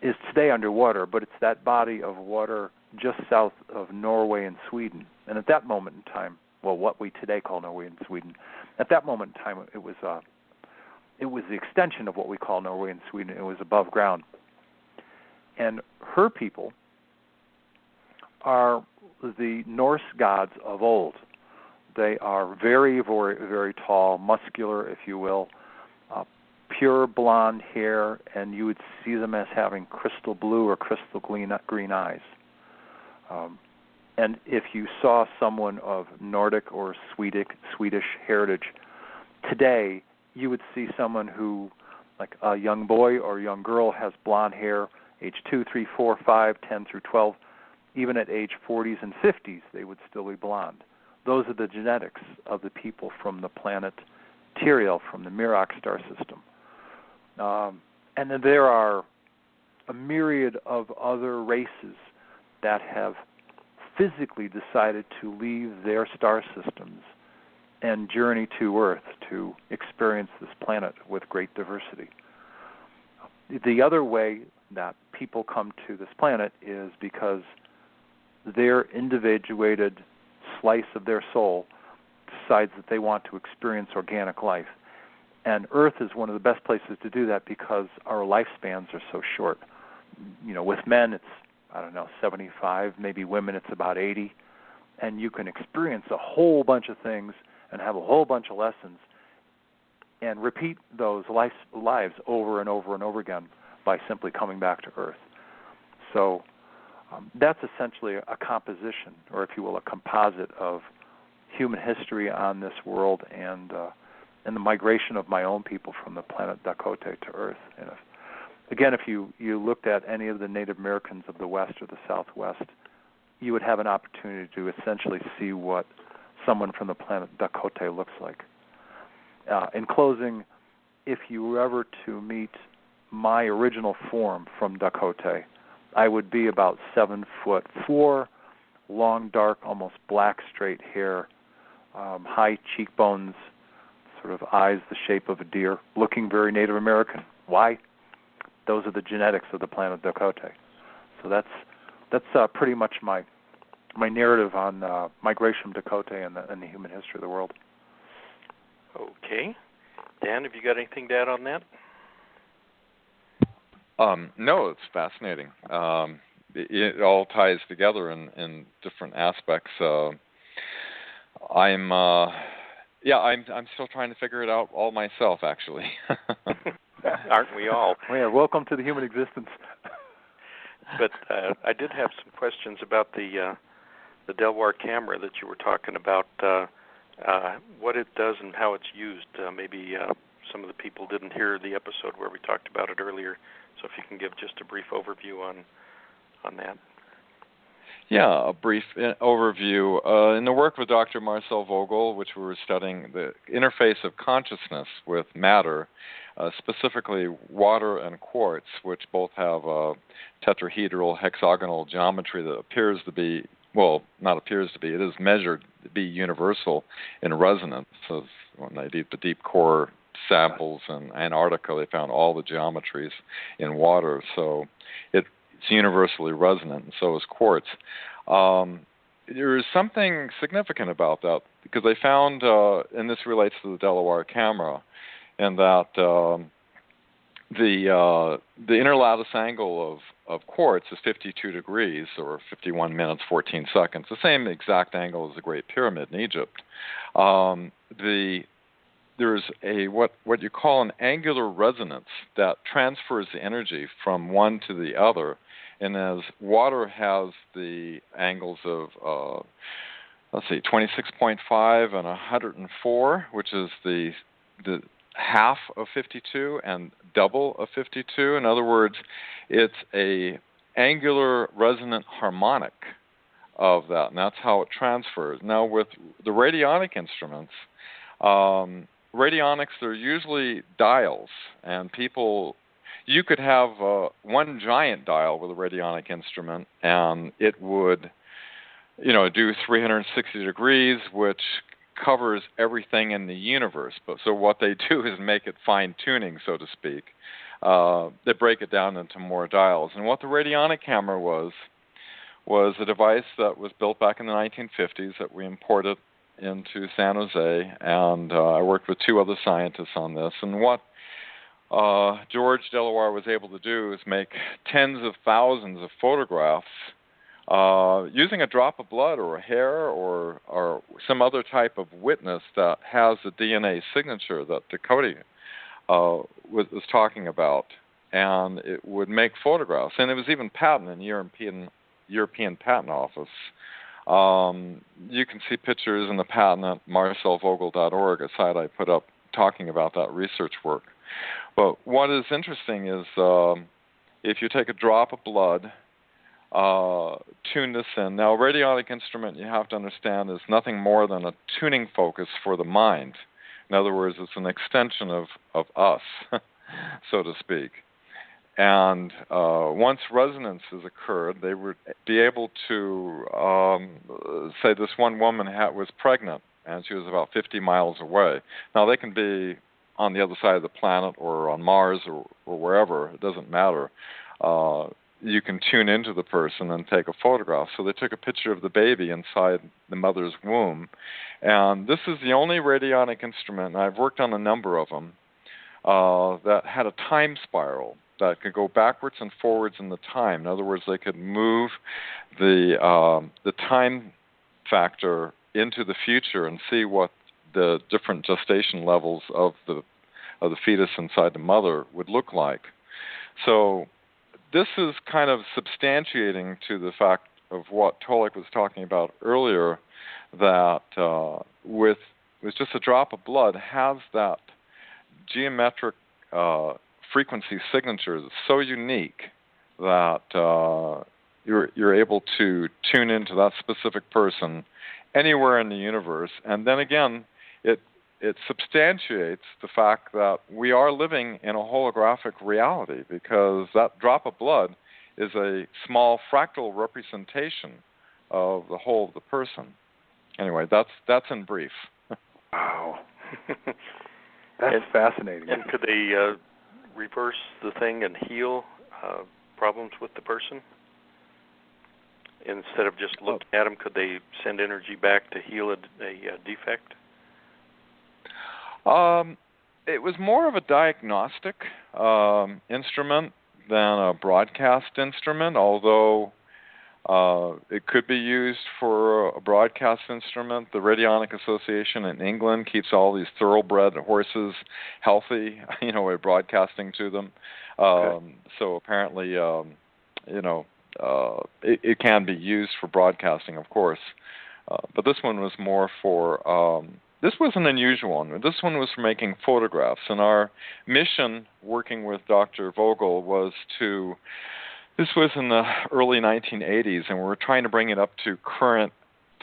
is today underwater, but it's that body of water just south of Norway and Sweden. And at that moment in time, well, what we today call Norway and Sweden, at that moment in time, it was the extension of what we call Norway and Sweden. It was above ground. And her people are the Norse gods of old. They are very, very, very tall, muscular, if you will, pure blonde hair, and you would see them as having crystal blue or crystal green eyes. And if you saw someone of Nordic or Swedish heritage today, you would see someone who, like a young boy or young girl, has blonde hair, age 2, 3, 4, 5, 10 through 12. Even at age 40s and 50s, they would still be blonde. Those are the genetics of the people from the planet Teriel, from the Mirak star system. And then there are a myriad of other races that have physically decided to leave their star systems and journey to Earth to experience this planet with great diversity. The other way that people come to this planet is because their individuated slice of their soul decides that they want to experience organic life. And Earth is one of the best places to do that because our lifespans are so short. You know, with men it's, 75, maybe women it's about 80, and you can experience a whole bunch of things and have a whole bunch of lessons and repeat those lives over and over and over again by simply coming back to Earth. So that's essentially a composition, or if you will, a composite of human history on this world and the migration of my own people from the planet Dakota to Earth. And if you looked at any of the Native Americans of the West or the Southwest, you would have an opportunity to essentially see what someone from the planet Dakota looks like. In closing, if you were ever to meet my original form from Dakota, I would be about 7'4", long, dark, almost black, straight hair, high cheekbones, sort of eyes the shape of a deer, looking very Native American. Why? Those are the genetics of the planet Dakota. So that's pretty much my narrative on migration from Dakota and the human history of the world. Okay. Dan, have you got anything to add on that? No, it's fascinating. It all ties together in different aspects. I'm still trying to figure it out all myself, actually. Aren't we all? Well, yeah, welcome to the human existence. But I did have some questions about the Delwar camera that you were talking about, what it does and how it's used. Maybe some of the people didn't hear the episode where we talked about it earlier. So if you can give just a brief overview on that. Yeah, a brief overview. In the work with Dr. Marcel Vogel, which we were studying the interface of consciousness with matter, specifically water and quartz, which both have a tetrahedral hexagonal geometry that appears to be, well, not appears to be, it is measured to be universal in resonance. So when they did the deep core samples in Antarctica, they found all the geometries in water. So it's universally resonant, and so is quartz. There is something significant about that, because they found, and this relates to the Delaware camera, and that the inner lattice angle of quartz is 52 degrees, or 51 minutes, 14 seconds, the same exact angle as the Great Pyramid in Egypt. There's a what you call an angular resonance that transfers the energy from one to the other. And as water has the angles of, 26.5 and 104, which is the half of 52 and double of 52. In other words, it's a angular resonant harmonic of that, and that's how it transfers. Now, with the radionic instruments, radionics, they're usually dials, and you could have one giant dial with a radionic instrument, and it would, do 360 degrees, which covers everything in the universe. But so what they do is make it fine-tuning, so to speak. They break it down into more dials. And what the radionic camera was a device that was built back in the 1950s that we imported into San Jose, and I worked with two other scientists on this. And what George Delaware was able to do is make tens of thousands of photographs using a drop of blood or a hair or some other type of witness that has the DNA signature that Dakota was talking about, and it would make photographs. And it was even patented in the European Patent Office. You can see pictures in the patent at marcelvogel.org, a site I put up talking about that research work. But what is interesting is if you take a drop of blood, tune this in. Now, a radionic instrument, you have to understand, is nothing more than a tuning focus for the mind. In other words, it's an extension of us, so to speak. And once resonances occurred, they would be able to, say this one woman was pregnant, and she was about 50 miles away. Now, they can be on the other side of the planet or on Mars or wherever. It doesn't matter. You can tune into the person and take a photograph. So they took a picture of the baby inside the mother's womb. And this is the only radionic instrument, and I've worked on a number of them, that had a time spiral that could go backwards and forwards in the time. In other words, they could move the time factor into the future and see what the different gestation levels of the fetus inside the mother would look like. So this is kind of substantiating to the fact of what Tolec was talking about earlier, that with just a drop of blood has that geometric frequency signature that's so unique that you're able to tune into that specific person anywhere in the universe. And then again, it substantiates the fact that we are living in a holographic reality, because that drop of blood is a small fractal representation of the whole of the person. Anyway, that's in brief. Wow. That's fascinating. And could they reverse the thing and heal problems with the person? Instead of just looking at them, could they send energy back to heal a defect? It was more of a diagnostic instrument than a broadcast instrument, although it could be used for a broadcast instrument. The Radionic Association in England keeps all these thoroughbred horses healthy, by broadcasting to them. Okay. So apparently, it can be used for broadcasting, of course. But this one was more for this was an unusual one. This one was for making photographs, and our mission, working with Dr. Vogel, was to. This was in the early 1980s, and we were trying to bring it up to current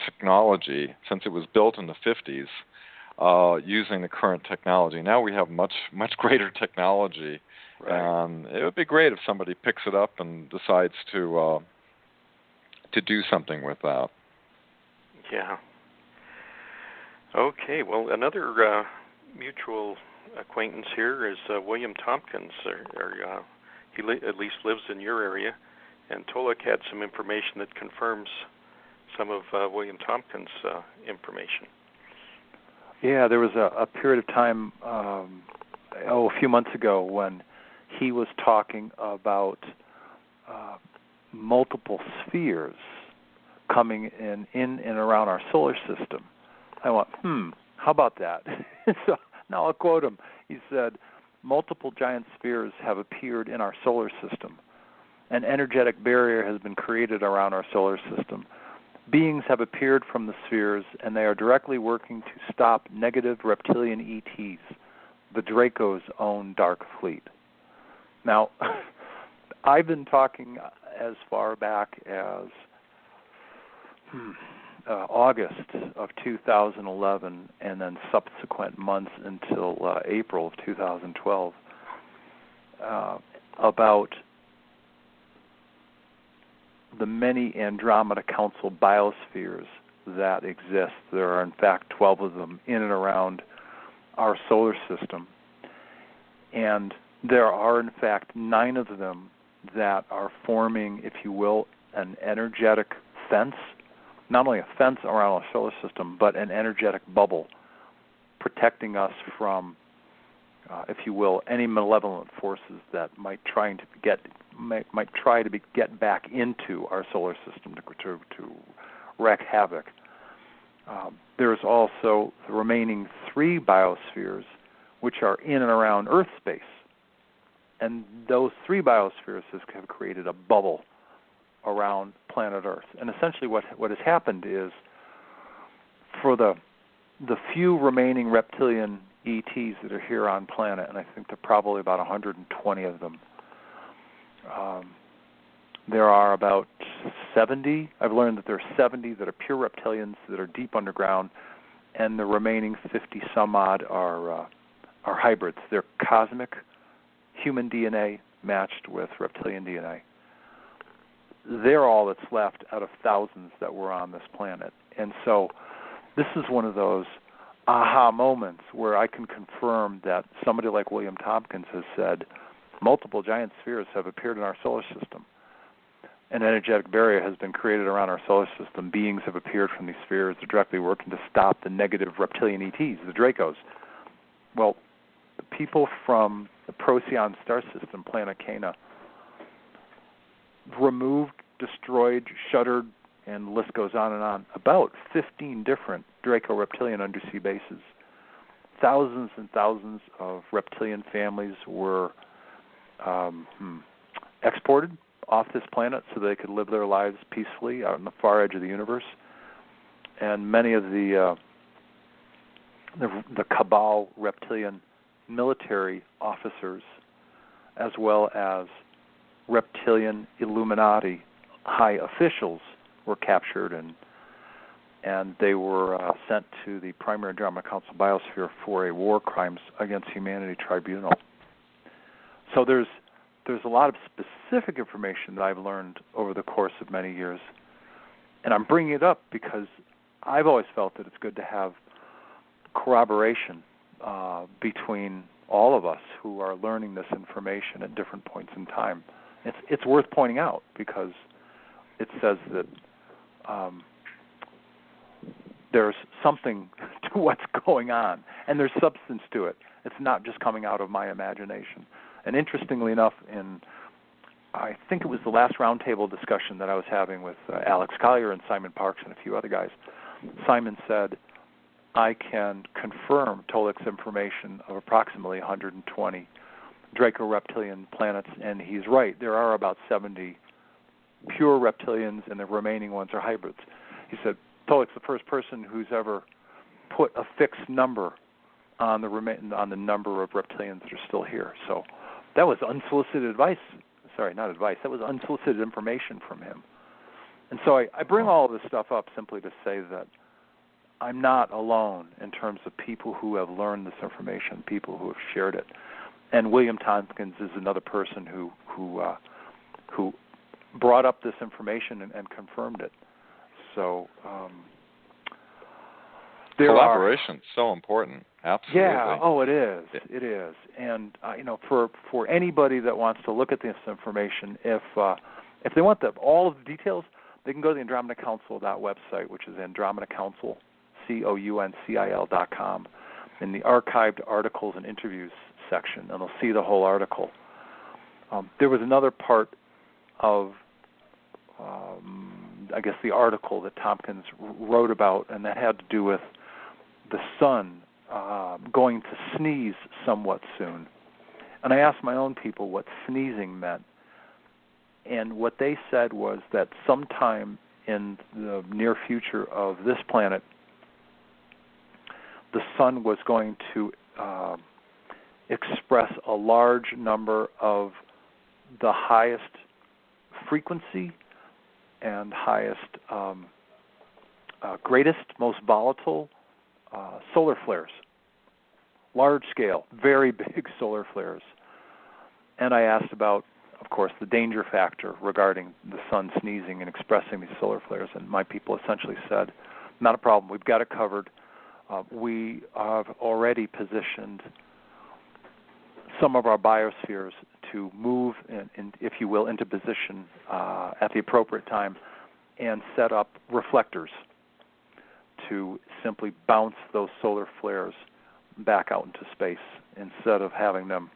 technology since it was built in the 50s, using the current technology. Now we have much greater technology, right. and it would be great if somebody picks it up and decides to do something with that. Yeah. Okay. Well, another mutual acquaintance here is William Tompkins. He at least lives in your area, and Tolec had some information that confirms some of William Tompkins' information. Yeah, there was a period of time, a few months ago, when he was talking about multiple spheres coming in and around our solar system. I went, how about that? So now I'll quote him. He said, multiple giant spheres have appeared in our solar system. An energetic barrier has been created around our solar system. Beings have appeared from the spheres, and they are directly working to stop negative reptilian ETs, the Draco's own dark fleet. Now, I've been talking as far back as August of 2011, and then subsequent months until April of 2012, about the many Andromeda Council biospheres that exist. There are, in fact, 12 of them in and around our solar system. And there are, in fact, 9 of them that are forming, if you will, an energetic fence. Not only a fence around our solar system, but an energetic bubble protecting us from, if you will, any malevolent forces that might try to get back into our solar system to wreak havoc. There's also the remaining 3 biospheres, which are in and around Earth space, and those 3 biospheres have created a bubble around planet Earth. And essentially what has happened is, for the few remaining reptilian ETs that are here on planet, and I think there are probably about 120 of them, there are about 70. I've learned that there are 70 that are pure reptilians that are deep underground, and the remaining 50 some odd are hybrids. They're cosmic human DNA matched with reptilian DNA. They're all that's left out of thousands that were on this planet. And so this is one of those aha moments where I can confirm that somebody like William Tompkins has said multiple giant spheres have appeared in our solar system. An energetic barrier has been created around our solar system. Beings have appeared from these spheres. They're directly working to stop the negative reptilian ETs, the Dracos. Well, the people from the Procyon star system, planet Cana, removed, destroyed, shuttered, and the list goes on, about 15 different Draco reptilian undersea bases. Thousands and thousands of reptilian families were exported off this planet so they could live their lives peacefully out on the far edge of the universe. And many of the cabal reptilian military officers, as well as reptilian Illuminati high officials, were captured, and they were sent to the Primary Andromeda Council Biosphere for a War Crimes Against Humanity Tribunal. So there's a lot of specific information that I've learned over the course of many years, and I'm bringing it up because I've always felt that it's good to have corroboration between all of us who are learning this information at different points in time. It's worth pointing out because it says that there's something to what's going on, and there's substance to it. It's not just coming out of my imagination. And interestingly enough, I think it was the last roundtable discussion that I was having with Alex Collier and Simon Parks and a few other guys, Simon said, I can confirm Tolec's information of approximately 120 Draco-reptilian planets, and he's right. There are about 70 pure reptilians, and the remaining ones are hybrids. He said, Tolec's the first person who's ever put a fixed number on the number of reptilians that are still here. So that was unsolicited advice. Sorry, not advice. That was unsolicited information from him. And so I bring all of this stuff up simply to say that I'm not alone in terms of people who have learned this information, people who have shared it. And William Tompkins is another person who brought up this information and confirmed it. So collaboration is so important. Absolutely. Yeah. Oh, it is. It is. And for anybody that wants to look at this information, if they want all of the details, they can go to the Andromeda Council website, which is AndromedaCouncil, COUNCIL.com, in the archived articles and interviews section, and they'll see the whole article. There was another part of, I guess, the article that Tompkins wrote about, and that had to do with the sun going to sneeze somewhat soon. And I asked my own people what sneezing meant, and what they said was that sometime in the near future of this planet, the sun was going to express a large number of the highest frequency and highest, greatest, most volatile solar flares. Large scale, very big solar flares. And I asked about, of course, the danger factor regarding the sun sneezing and expressing these solar flares, and my people essentially said, not a problem, we've got it covered. We have already positioned some of our biospheres to move, if you will, into position at the appropriate time and set up reflectors to simply bounce those solar flares back out into space instead of having them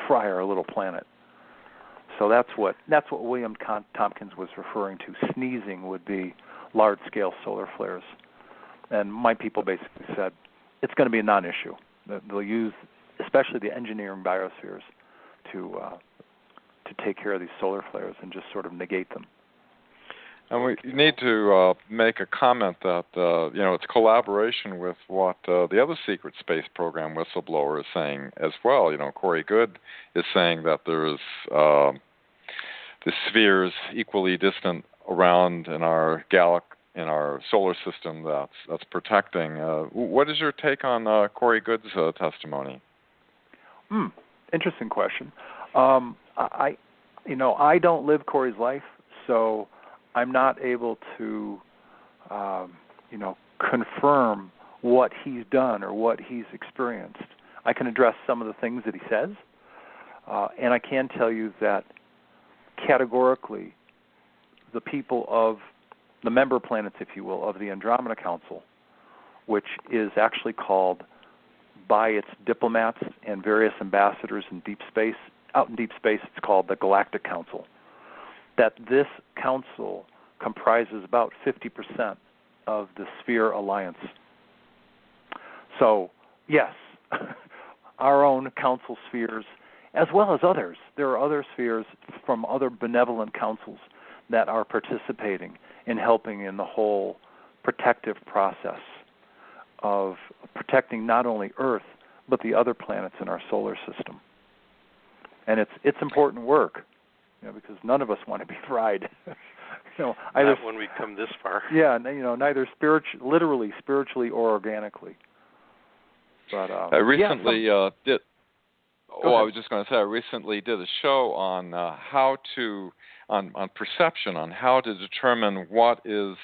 fry our little planet. So that's what William Tompkins was referring to. Sneezing would be large-scale solar flares. And my people basically said it's going to be a non-issue. They'll use, especially the engineering biospheres, to take care of these solar flares and just sort of negate them. And we need to make a comment that it's collaboration with what the other secret space program whistleblower is saying as well. Corey Goode is saying that there's the spheres equally distant around in our in our solar system that's protecting. What is your take on Corey Goode's testimony? Interesting question. I don't live Corey's life, so I'm not able to, confirm what he's done or what he's experienced. I can address some of the things that he says, and I can tell you that categorically, the people of the member planets, if you will, of the Andromeda Council, which is actually called by its diplomats and various ambassadors in deep space, out in deep space, it's called the Galactic Council, that this council comprises about 50% of the Sphere Alliance. So, yes, our own council spheres, as well as others. There are other spheres from other benevolent councils that are participating in helping in the whole protective process of protecting not only Earth, but the other planets in our solar system. And it's important work, because none of us want to be fried. Either not when we come this far. Yeah, neither literally, spiritually, or organically. But I recently I was just going to say, I recently did a show on how to, on perception, on how to determine what is,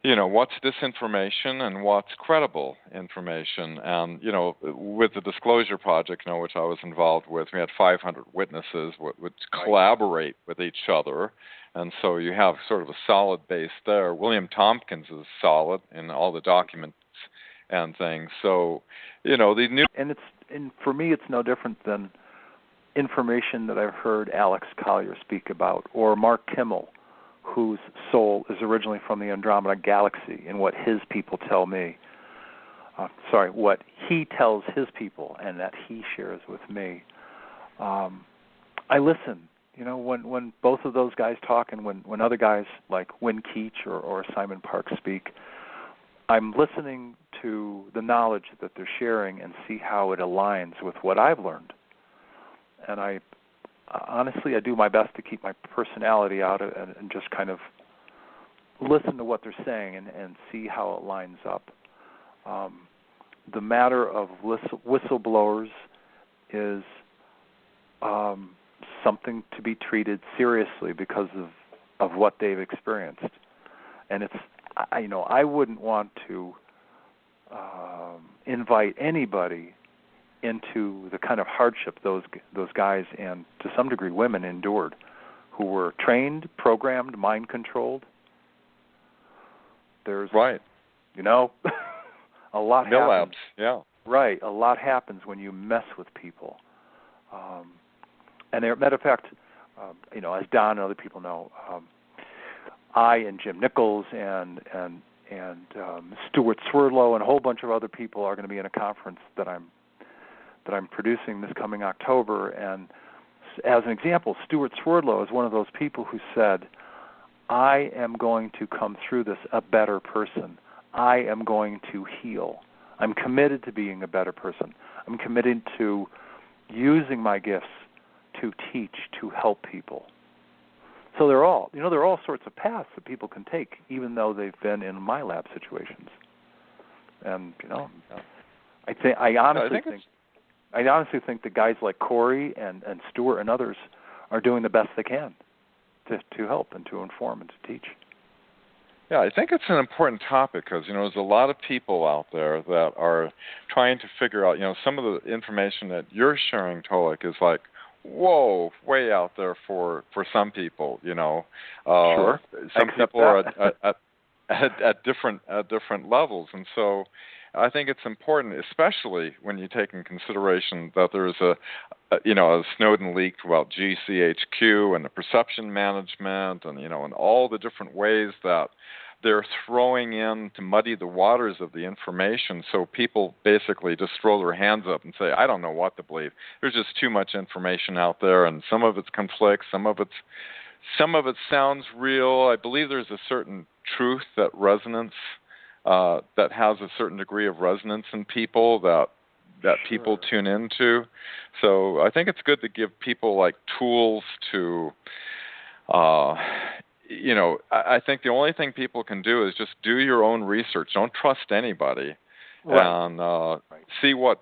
what's disinformation and what's credible information. And, with the Disclosure Project, which I was involved with, we had 500 witnesses would collaborate with each other. And so you have sort of a solid base there. William Tompkins is solid in all the documents and things. So, the new... And for me, it's no different than information that I've heard Alex Collier speak about, or Mark Kimmel, whose soul is originally from the Andromeda Galaxy, and what his people tell me. What he tells his people and that he shares with me. I listen. When both of those guys talk, and when other guys like Win Keach or Simon Park speak, I'm listening to the knowledge that they're sharing and see how it aligns with what I've learned. And I honestly do my best to keep my personality out and just kind of listen to what they're saying and see how it lines up. The matter of whistleblowers is something to be treated seriously because of what they've experienced. And it's, I wouldn't want to invite anybody into the kind of hardship those guys and to some degree women endured, who were trained, programmed, mind controlled. There's right, a lot Mill happens. Labs, yeah. Right, a lot happens when you mess with people. And matter of fact, as Don and other people know, I and Jim Nichols and Stuart Swerdlow and a whole bunch of other people are going to be in a conference that I'm producing this coming October. And as an example, Stuart Swerdlow is one of those people who said, I am going to come through this a better person. I am going to heal. I'm committed to being a better person. I'm committed to using my gifts to teach, to help people. So there are all sorts of paths that people can take, even though they've been in my lab situations. And I honestly think that guys like Corey and Stuart and others are doing the best they can to help and to inform and to teach. Yeah, I think it's an important topic because, there's a lot of people out there that are trying to figure out, some of the information that you're sharing, Tolec, is like, whoa, way out there for some people, Sure. Some people are at different levels. And so I think it's important, especially when you take in consideration that there's a Snowden leaked about GCHQ and the perception management and all the different ways that they're throwing in to muddy the waters of the information, so people basically just throw their hands up and say, I don't know what to believe. There's just too much information out there, and some of it's conflicts, some of it sounds real. I believe there's a certain truth that has a certain degree of resonance in people that Sure. people tune into. So I think it's good to give people like tools to I think the only thing people can do is just do your own research. Don't trust anybody, right. And see what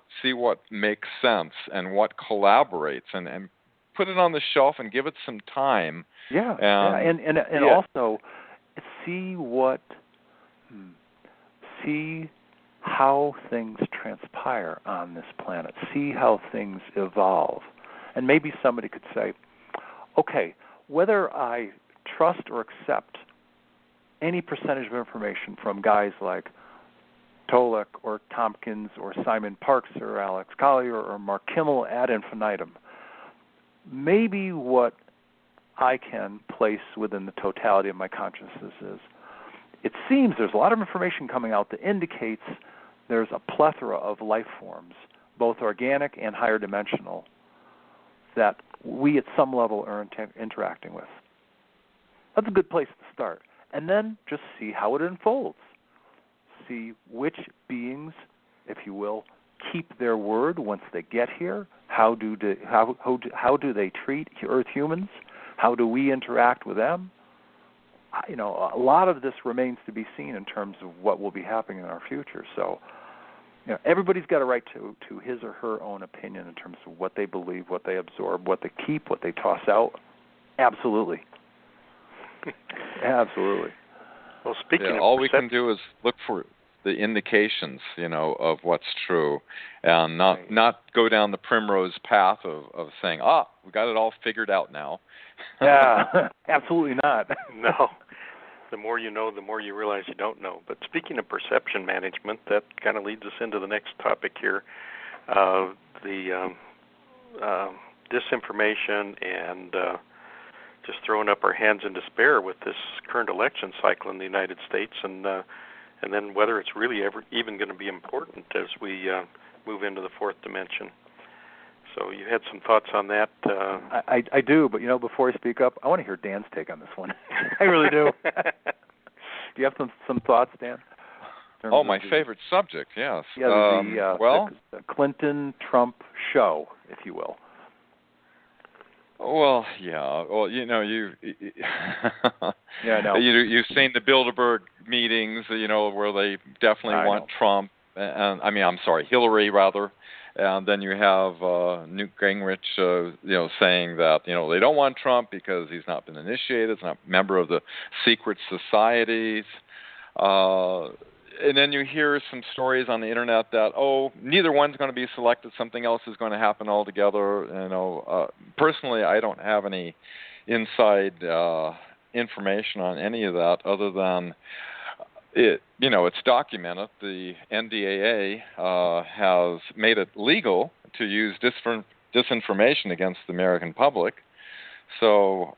makes sense and what collaborates, and put it on the shelf and give it some time. Yeah, and also see how things transpire on this planet. See how things evolve, and maybe somebody could say, okay, whether I trust or accept any percentage of information from guys like Tolec or Tompkins or Simon Parks or Alex Collier or Mark Kimmel ad infinitum, maybe what I can place within the totality of my consciousness is, it seems there's a lot of information coming out that indicates there's a plethora of life forms, both organic and higher dimensional, that we at some level are interacting with. That's a good place to start. And then just see how it unfolds. See which beings, if you will, keep their word once they get here. How do they treat Earth humans? How do we interact with them? A lot of this remains to be seen in terms of what will be happening in our future. So, everybody's got a right to his or her own opinion in terms of what they believe, what they absorb, what they keep, what they toss out. Absolutely. Absolutely. Well, speaking of all we can do is look for the indications, of what's true, and not go down the primrose path of saying, we got it all figured out now. Yeah, absolutely not. No. The more you know, the more you realize you don't know. But speaking of perception management, that kind of leads us into the next topic here, the disinformation and just throwing up our hands in despair with this current election cycle in the United States, and then whether it's really ever even going to be important as we move into the fourth dimension. So you had some thoughts on that? I do, but before I speak up, I want to hear Dan's take on this one. I really do. Do you have some thoughts, Dan? my favorite subject, yes. Yeah, well, the Clinton-Trump show, if you will. Well, yeah. Well, you yeah, I know. You've seen the Bilderberg meetings, where they definitely want Trump, and I'm sorry, Hillary rather, and then you have Newt Gingrich, saying that they don't want Trump because he's not been initiated, he's not a member of the secret societies. And then you hear some stories on the internet that, neither one's going to be selected, something else is going to happen altogether. Personally, I don't have any inside information on any of that other than it's documented. The NDAA has made it legal to use disinformation against the American public. So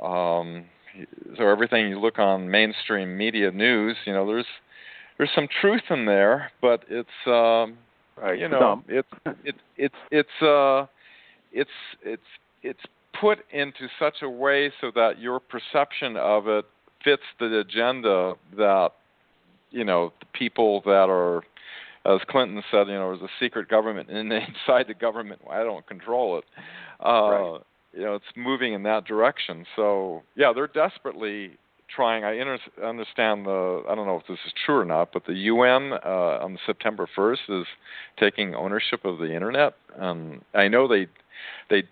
everything you look on mainstream media news, there's some truth in there, but it's it's put into such a way so that your perception of it fits the agenda that the people that are, as Clinton said, there's a secret government, and inside the government, I don't control it. It's moving in that direction. So yeah, they're desperately trying. I understand I don't know if this is true or not, but the UN on September 1st is taking ownership of the internet. I know they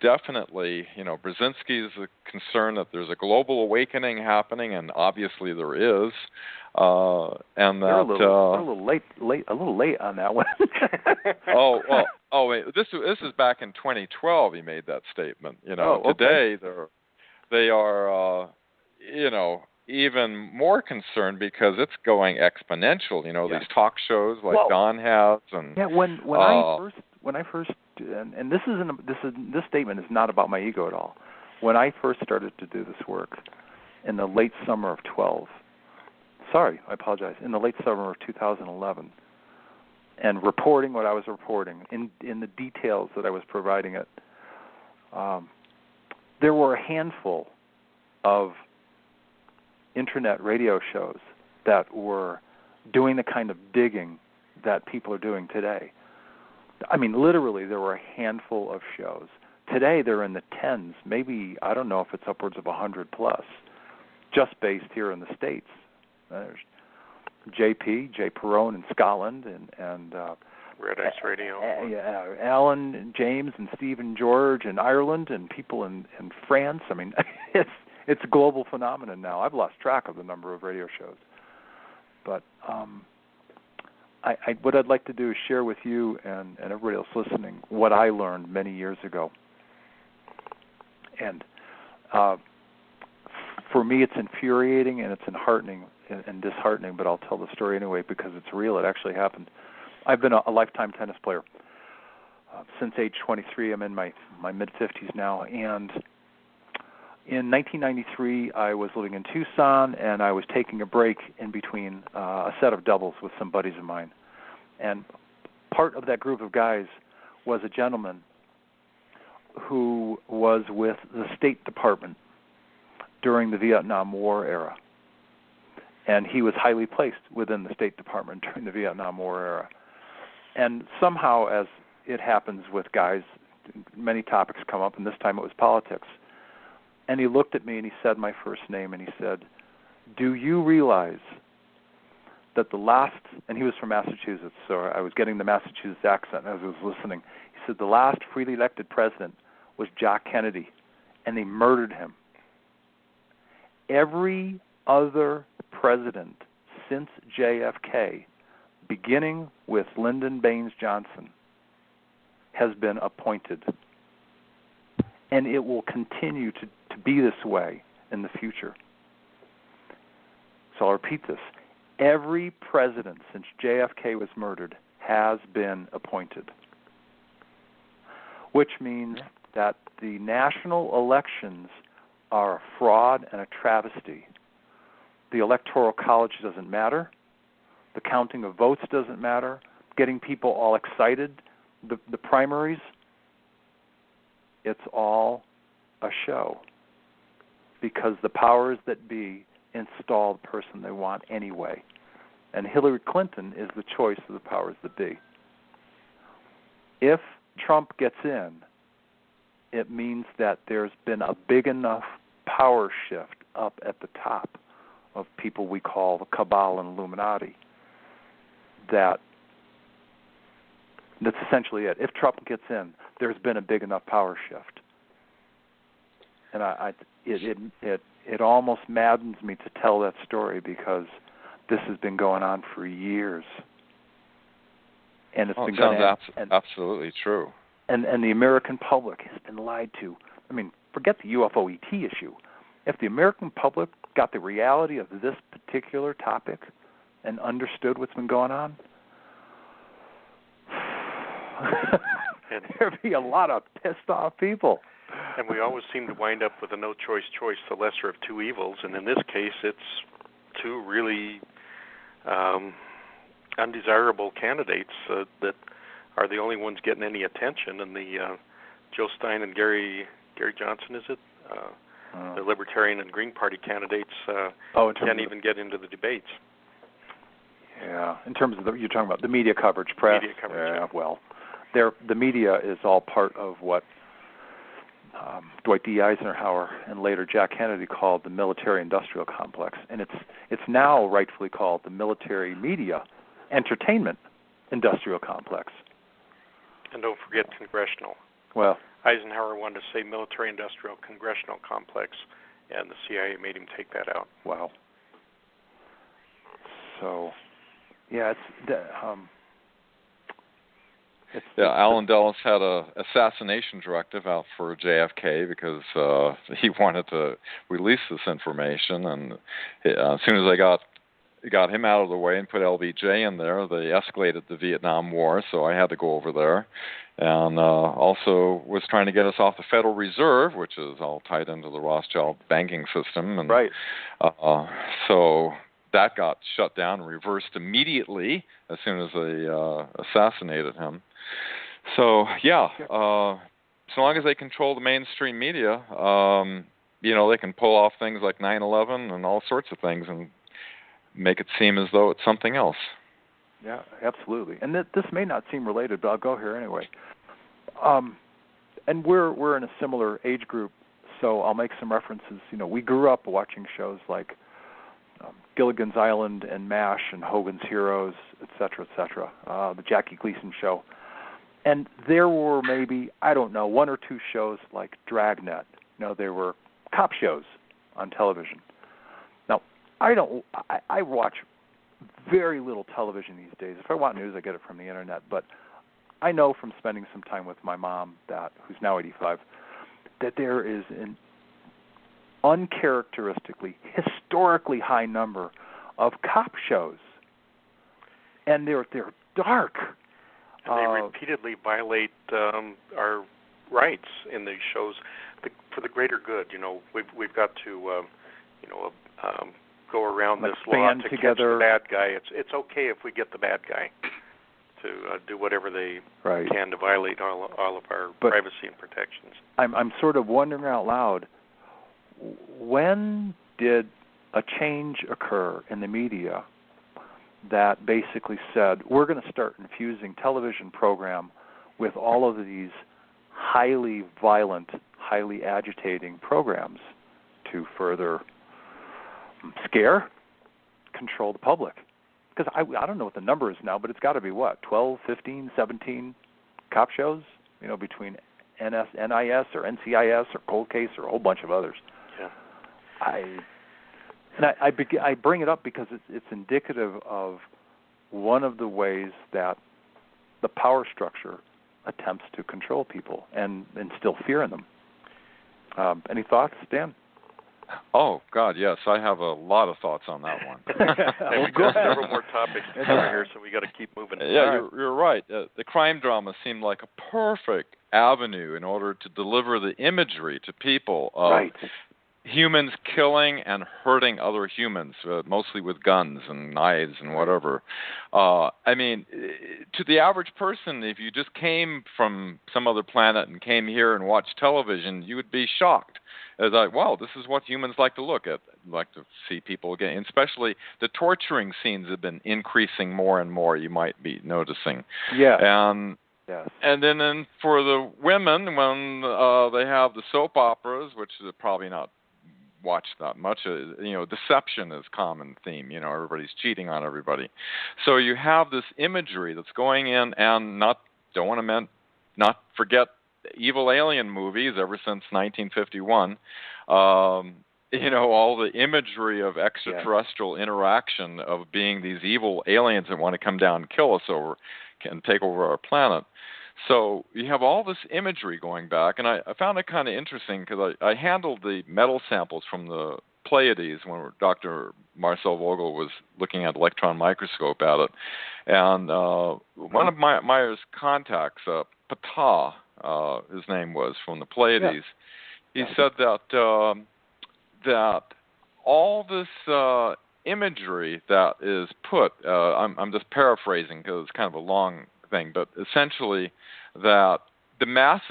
definitely, Brzezinski is concerned that there's a global awakening happening, and obviously there is. And that a little late on that one. This is back in 2012. He made that statement. Okay. Today they are even more concerned because it's going exponential. These talk shows like Don has, and when I first and this statement is not about my ego at all. When I first started to do this work in the late summer of 12. Sorry, I apologize. In the late summer of 2011, and reporting what I was reporting in the details that I was providing it, there were a handful of internet radio shows that were doing the kind of digging that people are doing today. Literally, there were a handful of shows. Today, they're in the tens, maybe, I don't know if it's upwards of 100 plus, just based here in the States. There's Jay Perrone in Scotland, and Red Ice Radio. Alan and James and Stephen George in Ireland, and people in France. It's a global phenomenon now. I've lost track of the number of radio shows. But what I'd like to do is share with you and everybody else listening what I learned many years ago. And for me, it's infuriating and it's enheartening and disheartening, but I'll tell the story anyway because it's real. It actually happened. I've been a lifetime tennis player since age 23. I'm in my mid-50s now. And in 1993, I was living in Tucson, and I was taking a break in between a set of doubles with some buddies of mine. And part of that group of guys was a gentleman who was with the State Department during the Vietnam War era. And he was highly placed within the State Department during the Vietnam War era. And somehow, as it happens with guys, many topics come up, and this time it was politics. And he looked at me and he said my first name, and he said, "Do you realize that the last," and he was from Massachusetts, so I was getting the Massachusetts accent as I was listening. He said, "The last freely elected president was Jack Kennedy, and they murdered him. Every other president since JFK, beginning with Lyndon Baines Johnson, has been appointed. And it will continue to be this way in the future." So I'll repeat this. Every president since JFK was murdered has been appointed, which means that the national elections are a fraud and a travesty. The Electoral College doesn't matter. The counting of votes doesn't matter. Getting people all excited, the primaries, it's all a show because the powers that be install the person they want anyway. And Hillary Clinton is the choice of the powers that be. If Trump gets in, it means that there's been a big enough power shift up at the top of people we call the cabal and Illuminati that's essentially it. If Trump gets in, there's been a big enough power shift. And it almost maddens me to tell that story because this has been going on for years. And it's been going on. Absolutely true. And the American public has been lied to. I mean, forget the UFO ET issue. If the American public got the reality of this particular topic and understood what's been going on, there'd be a lot of pissed off people. And we always seem to wind up with a no-choice choice, the lesser of two evils. And in this case, it's two really undesirable candidates that are the only ones getting any attention. And the Joe Stein and Gary Johnson, is it? The Libertarian and Green Party candidates can't even get into the debates. Yeah, in terms of you're talking about the media coverage, press. Media coverage, yeah. Well, the media is all part of what Dwight D. Eisenhower and later Jack Kennedy called the military-industrial complex, and it's now rightfully called the military media entertainment industrial complex. And don't forget congressional. Well, Eisenhower wanted to say military-industrial congressional complex, and the CIA made him take that out. Wow. So, yeah, Alan Dulles had a assassination directive out for JFK because he wanted to release this information, and as soon as they got him out of the way and put LBJ in there, they escalated the Vietnam War, so I had to go over there. And also was trying to get us off the Federal Reserve, which is all tied into the Rothschild banking system. And, right. So that got shut down and reversed immediately as soon as they assassinated him. So, yeah, so long as they control the mainstream media, they can pull off things like 9/11 and all sorts of things and make it seem as though it's something else. Yeah, absolutely. And this may not seem related, but I'll go here anyway. And we're in a similar age group, so I'll make some references. We grew up watching shows like Gilligan's Island and MASH and Hogan's Heroes, et cetera, the Jackie Gleason Show. And there were maybe, one or two shows like Dragnet. There were cop shows on television. Now, I watch very little television these days. If I want news, I get it from the internet. But I know from spending some time with my mom, who's now 85, that there is an uncharacteristically, historically high number of cop shows, and they're dark. And they repeatedly violate our rights in these shows for the greater good. We've got to go around this law to catch the bad guy. It's okay if we get the bad guy to do whatever they can to violate all of our privacy and protections. I'm sort of wondering out loud, when did a change occur in the media that basically said, we're going to start infusing television program with all of these highly violent, highly agitating programs to further scare, control the public? Because I don't know what the number is now, but it's got to be 12, 15, 17 cop shows, between NIS or NCIS or Cold Case or a whole bunch of others. Yeah. I bring it up because it's indicative of one of the ways that the power structure attempts to control people and instill fear in them. Any thoughts, Dan? Oh, God, yes. I have a lot of thoughts on that one. We've got several more topics to cover here, so we got to keep moving. Yeah, you're right. The crime drama seemed like a perfect avenue in order to deliver the imagery to people of humans killing and hurting other humans, mostly with guns and knives and whatever. I mean, to the average person, if you just came from some other planet and came here and watched television, you would be shocked. As wow, this is what humans like to look at, like to see people again. And especially the torturing scenes have been increasing more and more, you might be noticing. Yeah. And yes. And then for the women, when they have the soap operas, which is probably not watched that much, deception is a common theme. Everybody's cheating on everybody. So you have this imagery that's going in, and not forget evil alien movies ever since 1951. All the imagery of extraterrestrial interaction, of being these evil aliens that want to come down and kill us and take over our planet. So you have all this imagery going back, and I found it kind of interesting because I handled the metal samples from the Pleiades when Dr. Marcel Vogel was looking at electron microscope at it. And one of Meyer's contacts, Ptah, his name was, from the Pleiades, he said that that all this imagery that is put, I'm just paraphrasing because it's kind of a long thing, but essentially that the mass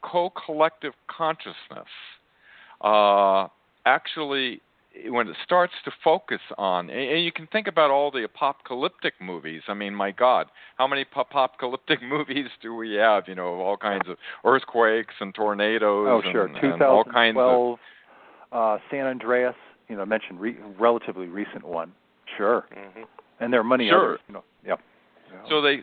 co-collective consciousness actually, when it starts to focus on, and you can think about all the apocalyptic movies. I mean, my God, how many apocalyptic movies do we have? Of all kinds of earthquakes and tornadoes. Oh, sure. And all kinds of San Andreas. I mentioned relatively recent one. Sure. Mm-hmm. And there are many others. Yeah. So they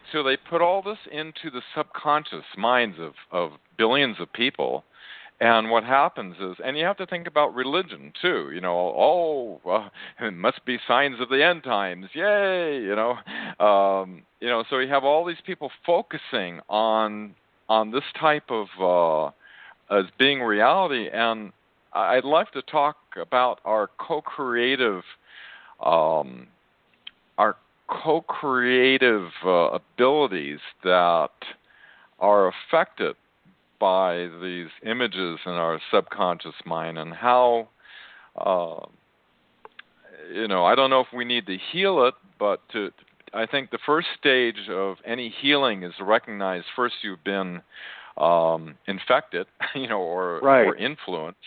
put all this into the subconscious minds of billions of people, and what happens is, and you have to think about religion too. It must be signs of the end times, yay! So you have all these people focusing on this type of as being reality, and I'd like to talk about our co-creative abilities that are affected by these images in our subconscious mind, and how I don't know if we need to heal it, but I think the first stage of any healing is to recognize first you've been infected, or influenced.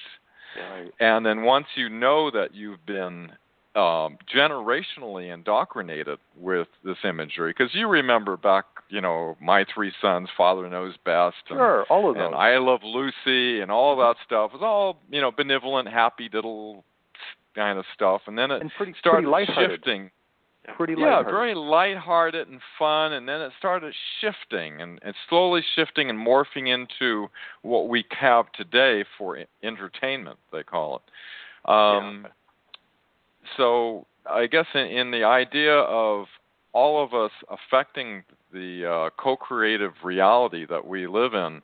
Right. And then once you know that you've been generationally indoctrinated with this imagery, because you remember back, My Three Sons, Father Knows Best, sure, all of those, and I Love Lucy, and all that stuff was all benevolent, happy little kind of stuff, and then it started shifting. Very lighthearted and fun, and then it started shifting and slowly shifting and morphing into what we have today for entertainment, they call it. So I guess in the idea of all of us affecting the co-creative reality that we live in,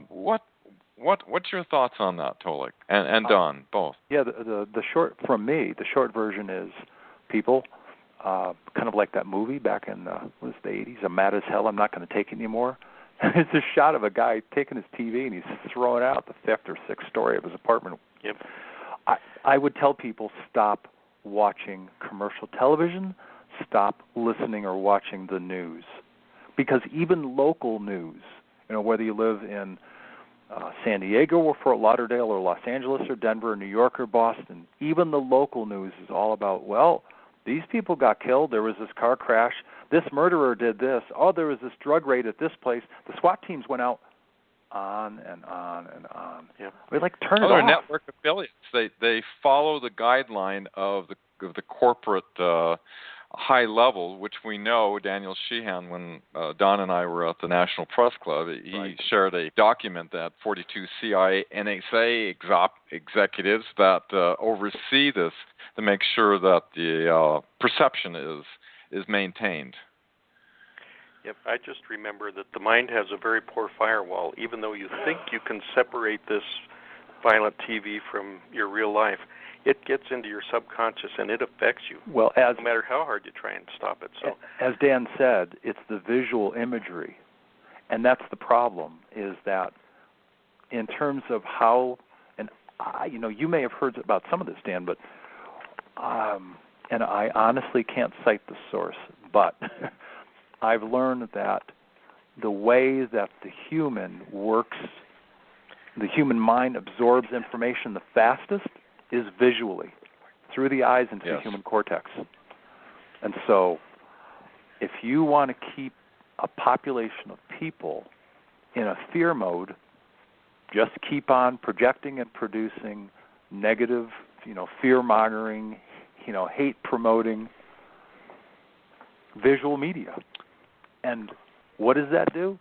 what's your thoughts on that, Tolec and Don, both? Yeah, the short version is people. Kind of like that movie back in the 80s, I'm mad as hell, I'm not going to take it anymore. It's a shot of a guy taking his TV and he's throwing out the fifth or sixth story of his apartment. Yep. I would tell people, stop watching commercial television, stop listening or watching the news. Because even local news, whether you live in San Diego or Fort Lauderdale or Los Angeles or Denver or New York or Boston, even the local news is all about, these people got killed, there was this car crash, this murderer did this, there was this drug raid at this place, the SWAT teams went out, on and on and on. Yep. We turn it off. They're network affiliates. They follow the guideline of the corporate high level, which we know. Daniel Sheehan, when Don and I were at the National Press Club, he shared a document that 42 CIA NSA executives that oversee this to make sure that the perception is maintained. Yep, I just remember that the mind has a very poor firewall. Even though you think you can separate this violent TV from your real life, it gets into your subconscious and it affects you. Well, no matter how hard you try and stop it. So, as Dan said, it's the visual imagery, and that's the problem. Is that in terms of how, and you may have heard about some of this, Dan, but and I honestly can't cite the source, but I've learned that the way that the human works, the human mind absorbs information the fastest is visually, through the eyes into the human cortex. And so if you want to keep a population of people in a fear mode, just keep on projecting and producing negative, fear-mongering, hate-promoting visual media. And what does that do?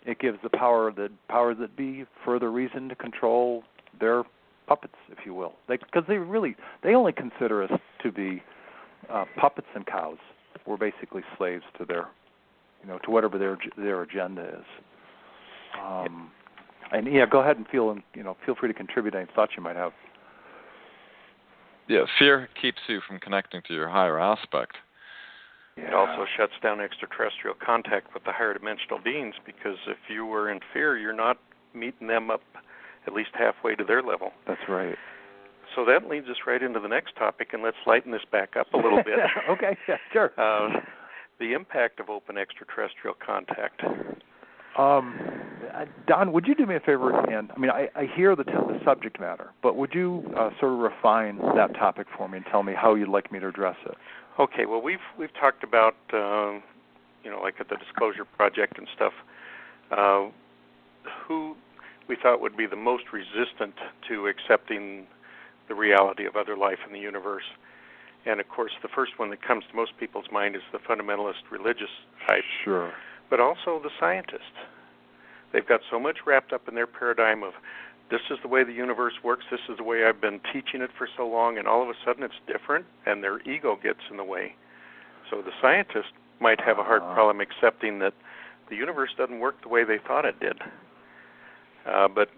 It gives the powers that be further reason to control their puppets, if you will. Because they only consider us to be puppets and cows. We're basically slaves to their, to whatever their agenda is. And go ahead and feel free to contribute any thoughts you might have. Yeah, fear keeps you from connecting to your higher aspect. It also shuts down extraterrestrial contact with the higher dimensional beings, because if you were in fear, you're not meeting them up at least halfway to their level. That's right. So that leads us right into the next topic, and let's lighten this back up a little bit. Okay, yeah, sure. The impact of open extraterrestrial contact. Don, would you do me a favor? And I hear the subject matter, but would you sort of refine that topic for me and tell me how you'd like me to address it? Okay. Well, we've talked about like at the Disclosure Project and stuff, who we thought would be the most resistant to accepting the reality of other life in the universe. And of course, the first one that comes to most people's mind is the fundamentalist religious type. Sure. But also the scientists. They've got so much wrapped up in their paradigm of, this is the way the universe works, this is the way I've been teaching it for so long, and all of a sudden it's different, and their ego gets in the way. So the scientist might have a hard problem accepting that the universe doesn't work the way they thought it did. But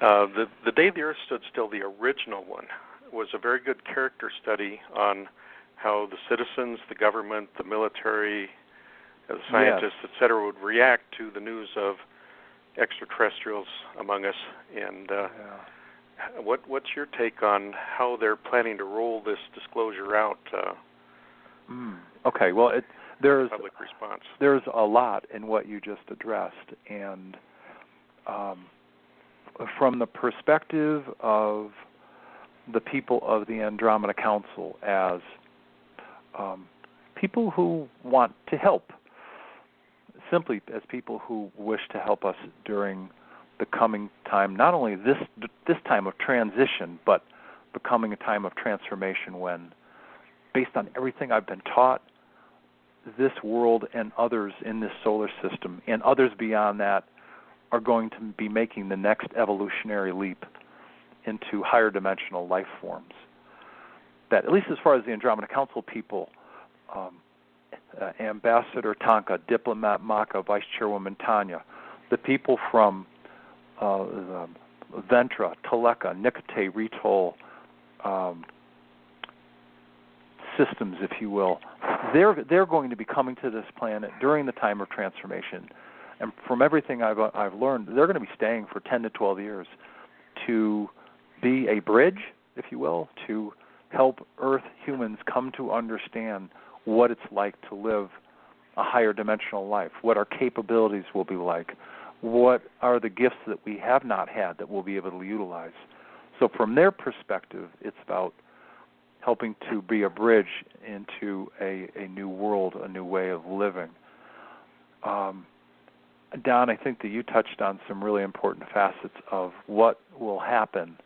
the Day the Earth Stood Still, the original one, was a very good character study on how the citizens, the government, the military, the scientists, et cetera, would react to the news of extraterrestrials among us. And what's your take on how they're planning to roll this disclosure out? Okay, well, there's public response. There's a lot in what you just addressed, and from the perspective of the people of the Andromeda Council as people who want to help, simply as people who wish to help us during the coming time, not only this time of transition, but becoming a time of transformation when, based on everything I've been taught, this world and others in this solar system and others beyond that are going to be making the next evolutionary leap into higher dimensional life forms. That, at least as far as the Andromeda Council people, Ambassador Tonka, Diplomat Maka, Vice Chairwoman Tanya, the people from Ventra, Tolec, Nicate, Retol systems, if you will, they're going to be coming to this planet during the time of transformation. And from everything I've learned, they're going to be staying for 10 to 12 years to be a bridge, if you will, to help Earth humans come to understand what it's like to live a higher dimensional life, what our capabilities will be like, what are the gifts that we have not had that we'll be able to utilize. So from their perspective, it's about helping to be a bridge into a new world, a new way of living. Don, I think that you touched on some really important facets of what will happen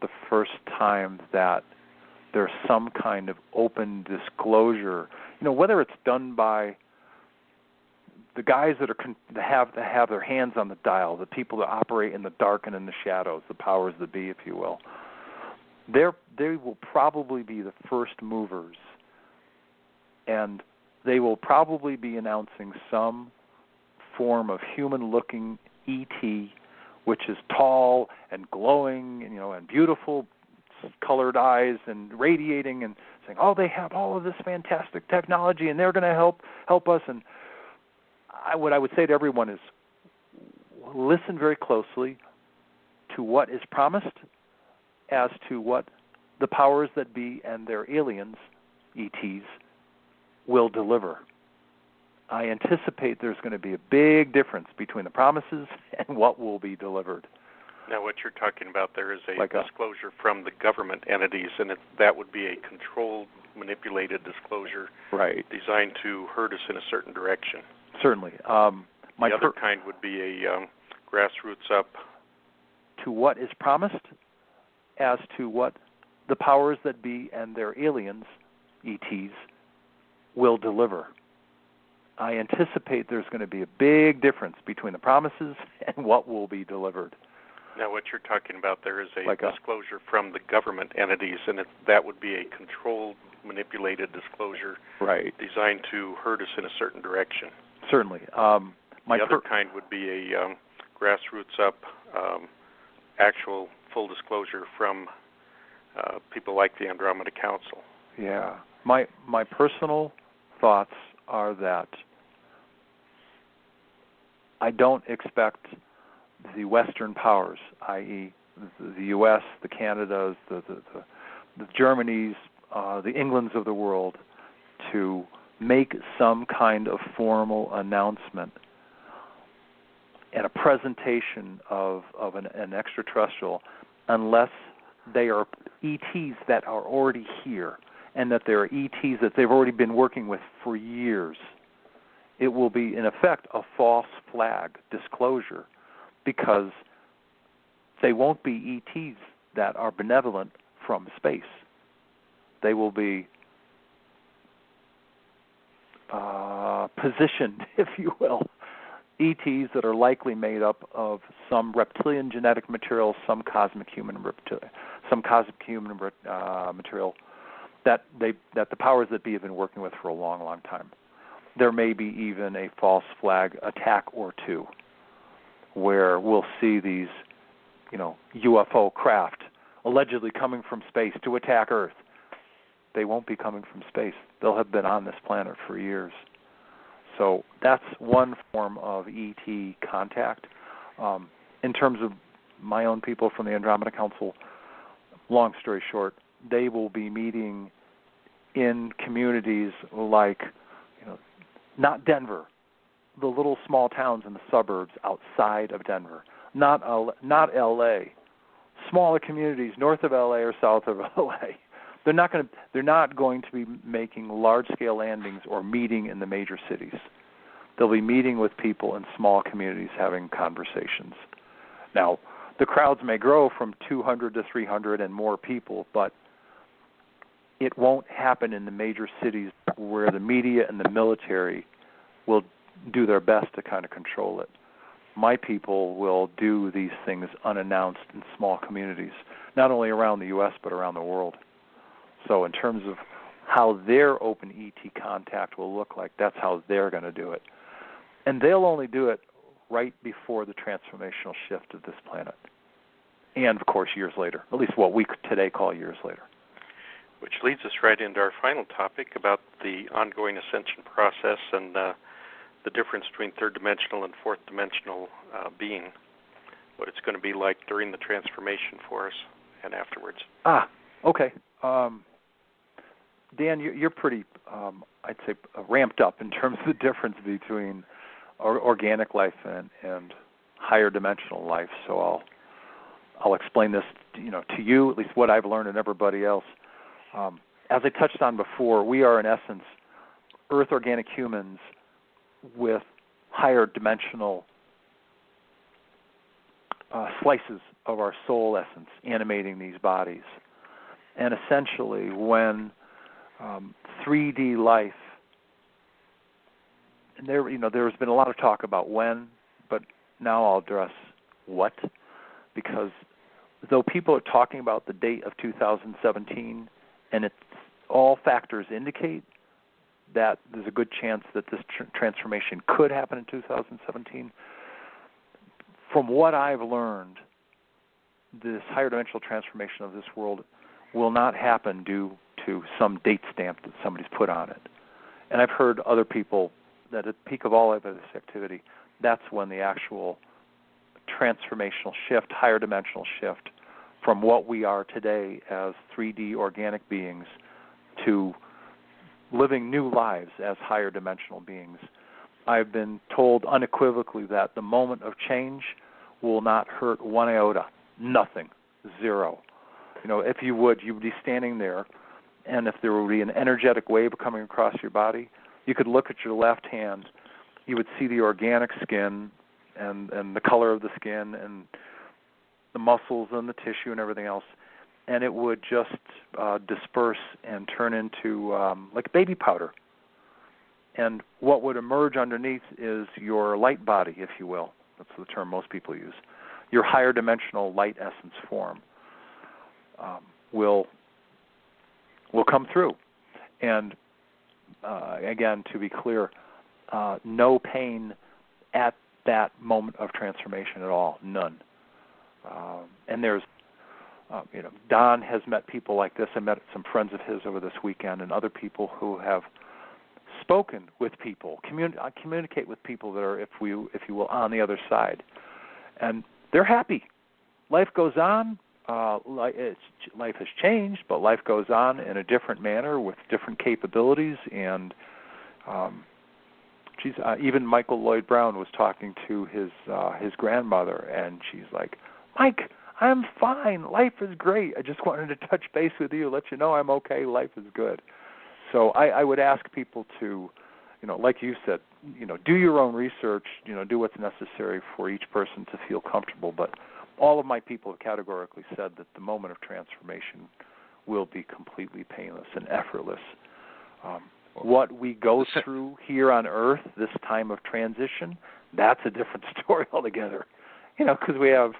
the first time that there's some kind of open disclosure. Whether it's done by the guys that have their hands on the dial, the people that operate in the dark and in the shadows, the powers that be, if you will. They will probably be the first movers, and they will probably be announcing some form of human-looking ET, which is tall and glowing, and beautiful colored eyes and radiating and saying, "Oh, they have all of this fantastic technology, and they're going to help us." And what I would say to everyone is, listen very closely to what is promised, as to what the powers that be and their aliens, ETs, will deliver. I anticipate there's going to be a big difference between the promises and what will be delivered. Now, what you're talking about there is a disclosure from the government entities, and that would be a controlled, manipulated disclosure, right, designed to herd us in a certain direction. Certainly. The other kind would be a grassroots up. To what is promised, as to what the powers that be and their aliens, ETs, will deliver. I anticipate there's going to be a big difference between the promises and what will be delivered. Now, what you're talking about there is a disclosure from the government entities, and that would be a controlled, manipulated disclosure, right, designed to herd us in a certain direction. Certainly. The other kind would be a grassroots up, actual full disclosure from people like the Andromeda Council. Yeah. My personal thoughts are that I don't expect the Western powers, i.e. the U.S., the Canadas, the Germanys, the Englands of the world, to make some kind of formal announcement and a presentation of an extraterrestrial unless they are ETs that are already here and that they're ETs that they've already been working with for years. It will be, in effect, a false flag disclosure because they won't be ETs that are benevolent from space. They will be positioned, if you will, ETs that are likely made up of some reptilian genetic material, some cosmic human material that the powers that be have been working with for a long, long time. There may be even a false flag attack or two, where we'll see these, UFO craft allegedly coming from space to attack Earth. They won't be coming from space. They'll have been on this planet for years. So that's one form of ET contact. In terms of my own people from the Andromeda Council, long story short, they will be meeting in communities like, not Denver, the little small towns in the suburbs outside of Denver, not L.A., smaller communities north of L.A. or south of L.A. They're not going to be making large-scale landings or meeting in the major cities. They'll be meeting with people in small communities, having conversations. Now, the crowds may grow from 200 to 300 and more people, but it won't happen in the major cities where the media and the military will do their best to kind of control it. My people will do these things unannounced in small communities, not only around the U.S. but around the world. So in terms of how their open ET contact will look like, that's how they're going to do it. And they'll only do it right before the transformational shift of this planet. And, of course, years later, at least what we today call years later. Which leads us right into our final topic about the ongoing ascension process and the difference between third-dimensional and fourth-dimensional being, what it's going to be like during the transformation for us and afterwards. Okay. Dan, you're pretty, I'd say, ramped up in terms of the difference between organic life and higher dimensional life. So I'll explain this, to you, at least what I've learned, and everybody else. As I touched on before, we are in essence Earth organic humans with higher dimensional slices of our soul essence animating these bodies. And essentially, when 3D life, and there's been a lot of talk about when, but now I'll address what, because though people are talking about the date of 2017, and all factors indicate that there's a good chance that this transformation could happen in 2017, from what I've learned, this higher dimensional transformation of this world will not happen due to some date stamp that somebody's put on it. And I've heard other people that at the peak of all of this activity, that's when the actual transformational shift, higher dimensional shift, from what we are today as 3D organic beings to living new lives as higher dimensional beings. I've been told unequivocally that the moment of change will not hurt one iota, nothing, zero. If you would be standing there, and if there would be an energetic wave coming across your body, you could look at your left hand, you would see the organic skin and the color of the skin and the muscles and the tissue and everything else, and it would just disperse and turn into like baby powder. And what would emerge underneath is your light body, if you will. That's the term most people use. Your higher dimensional light essence form will come through. And again, to be clear, no pain at that moment of transformation at all, none. And there's, Don has met people like this. I met some friends of his over this weekend, and other people who have spoken with people, communicate with people that are, if you will, on the other side, and they're happy. Life goes on. Life has changed, but life goes on in a different manner with different capabilities. And even Michael Lloyd Brown was talking to his grandmother, and she's like, "Mike, I'm fine. Life is great. I just wanted to touch base with you, let you know I'm okay. Life is good." So I would ask people to, like you said, do your own research, do what's necessary for each person to feel comfortable. But all of my people have categorically said that the moment of transformation will be completely painless and effortless. What we go through here on Earth, this time of transition, that's a different story altogether. Because we have,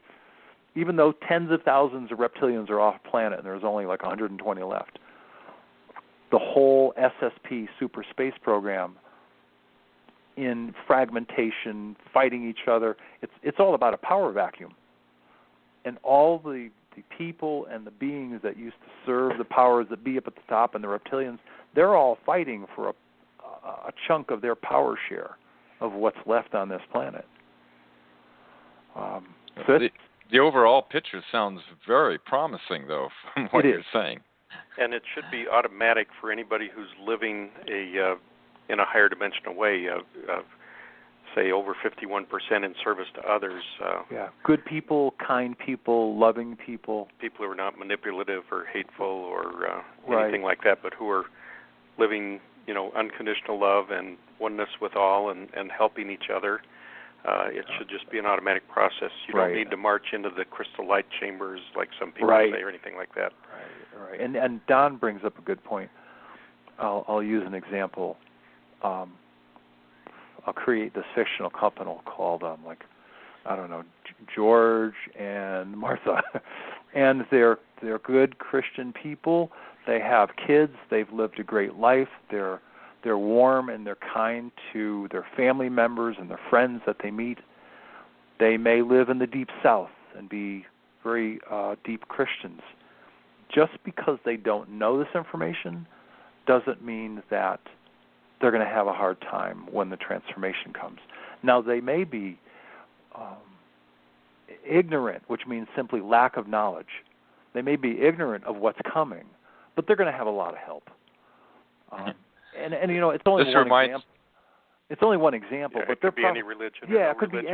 even though tens of thousands of reptilians are off planet and there's only like 120 left, the whole SSP super space program in fragmentation, fighting each other, it's all about a power vacuum. And all the people and the beings that used to serve the powers that be up at the top and the reptilians, they're all fighting for a chunk of their power share of what's left on this planet. So the overall picture sounds very promising, though, from what you're saying. And it should be automatic for anybody who's living in a higher dimensional way, say over 51% in service to others. Good people, kind people, loving people. People who are not manipulative or hateful or anything like that, but who are living, unconditional love and oneness with all and helping each other. It should just be an automatic process. You don't need to march into the crystal light chambers like some people say or anything like that. Right. And Don brings up a good point. I'll use an example. I'll create this fictional couple called George and Martha, and they're good Christian people. They have kids. They've lived a great life. They're warm and they're kind to their family members and their friends that they meet. They may live in the deep South and be very deep Christians. Just because they don't know this information doesn't mean that they're going to have a hard time when the transformation comes. Now, they may be ignorant, which means simply lack of knowledge. They may be ignorant of what's coming, but they're going to have a lot of help. And it's only one example. It's only one example, but it could be any religion. It could be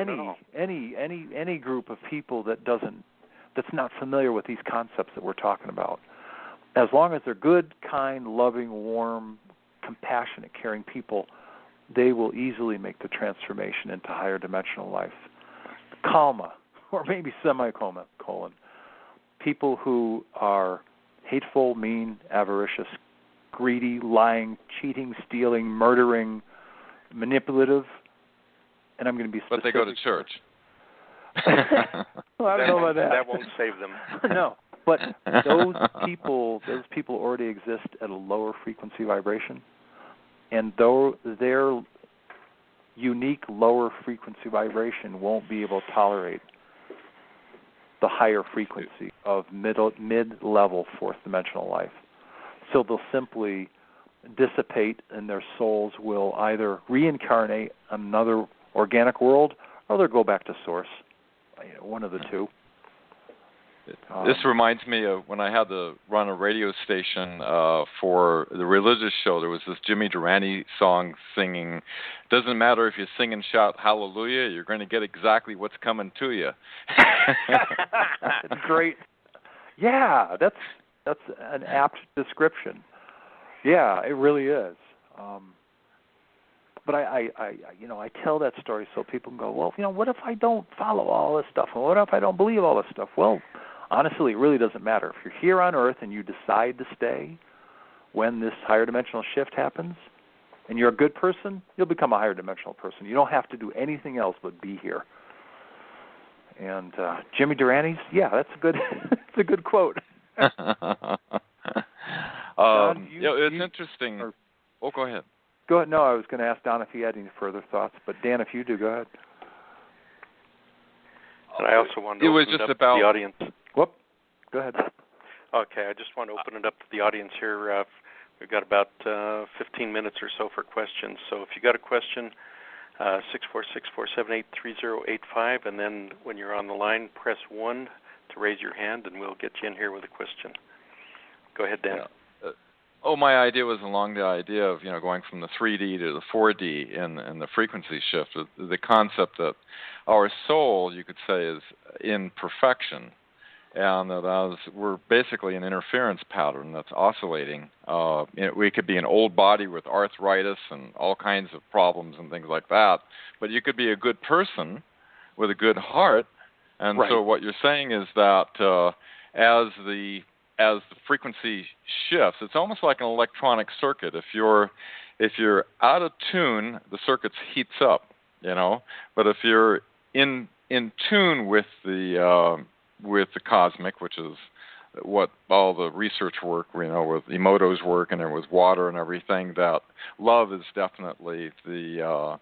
any group of people that's not familiar with these concepts that we're talking about. As long as they're good, kind, loving, warm, compassionate, caring people, they will easily make the transformation into higher dimensional life. Kalma, or maybe semicolon. People who are hateful, mean, avaricious, greedy, lying, cheating, stealing, murdering, manipulative, and I'm going to be specific. But they go to church. Well, I don't know about that. That won't save them. No, but those people already exist at a lower frequency vibration, and though their unique lower frequency vibration won't be able to tolerate the higher frequency of mid-level fourth dimensional life. So they'll simply dissipate, and their souls will either reincarnate in another organic world, or they'll go back to source. One of the two. This reminds me of when I had to run a radio station for the religious show. There was this Jimmy Durante song singing, "Doesn't matter if you sing and shout hallelujah, you're going to get exactly what's coming to you." It's great. Yeah, that's an apt description. Yeah, it really is. But I tell that story so people can go, well, what if I don't follow all this stuff? And what if I don't believe all this stuff? Well, honestly, it really doesn't matter. If you're here on Earth and you decide to stay when this higher dimensional shift happens, and you're a good person, you'll become a higher dimensional person. You don't have to do anything else but be here. And Jimmy Durante's, that's a good, it's a good quote. Don, it's interesting. Go ahead. Go ahead. No, I was going to ask Don if he had any further thoughts, but Dan, if you do, go ahead. And I also wanted to open it up to the audience. Whoop. Go ahead. Okay, I just want to open it up to the audience here. We've got about 15 minutes or so for questions. So if you got a question, 646-478-3085, and then when you're on the line, press 1 to raise your hand, and we'll get you in here with a question. Go ahead, Dan. My idea was along the idea of going from the 3D to the 4D in the frequency shift. The concept that our soul, you could say, is in perfection, and that we're basically an interference pattern that's oscillating. We could be an old body with arthritis and all kinds of problems and things like that, but you could be a good person with a good heart. And right. So what you're saying is that as the frequency shifts, it's almost like an electronic circuit. If you're out of tune, the circuit heats up, But if you're in tune with the cosmic, which is what all the research work, with Emoto's work and there was water and everything, that love is definitely the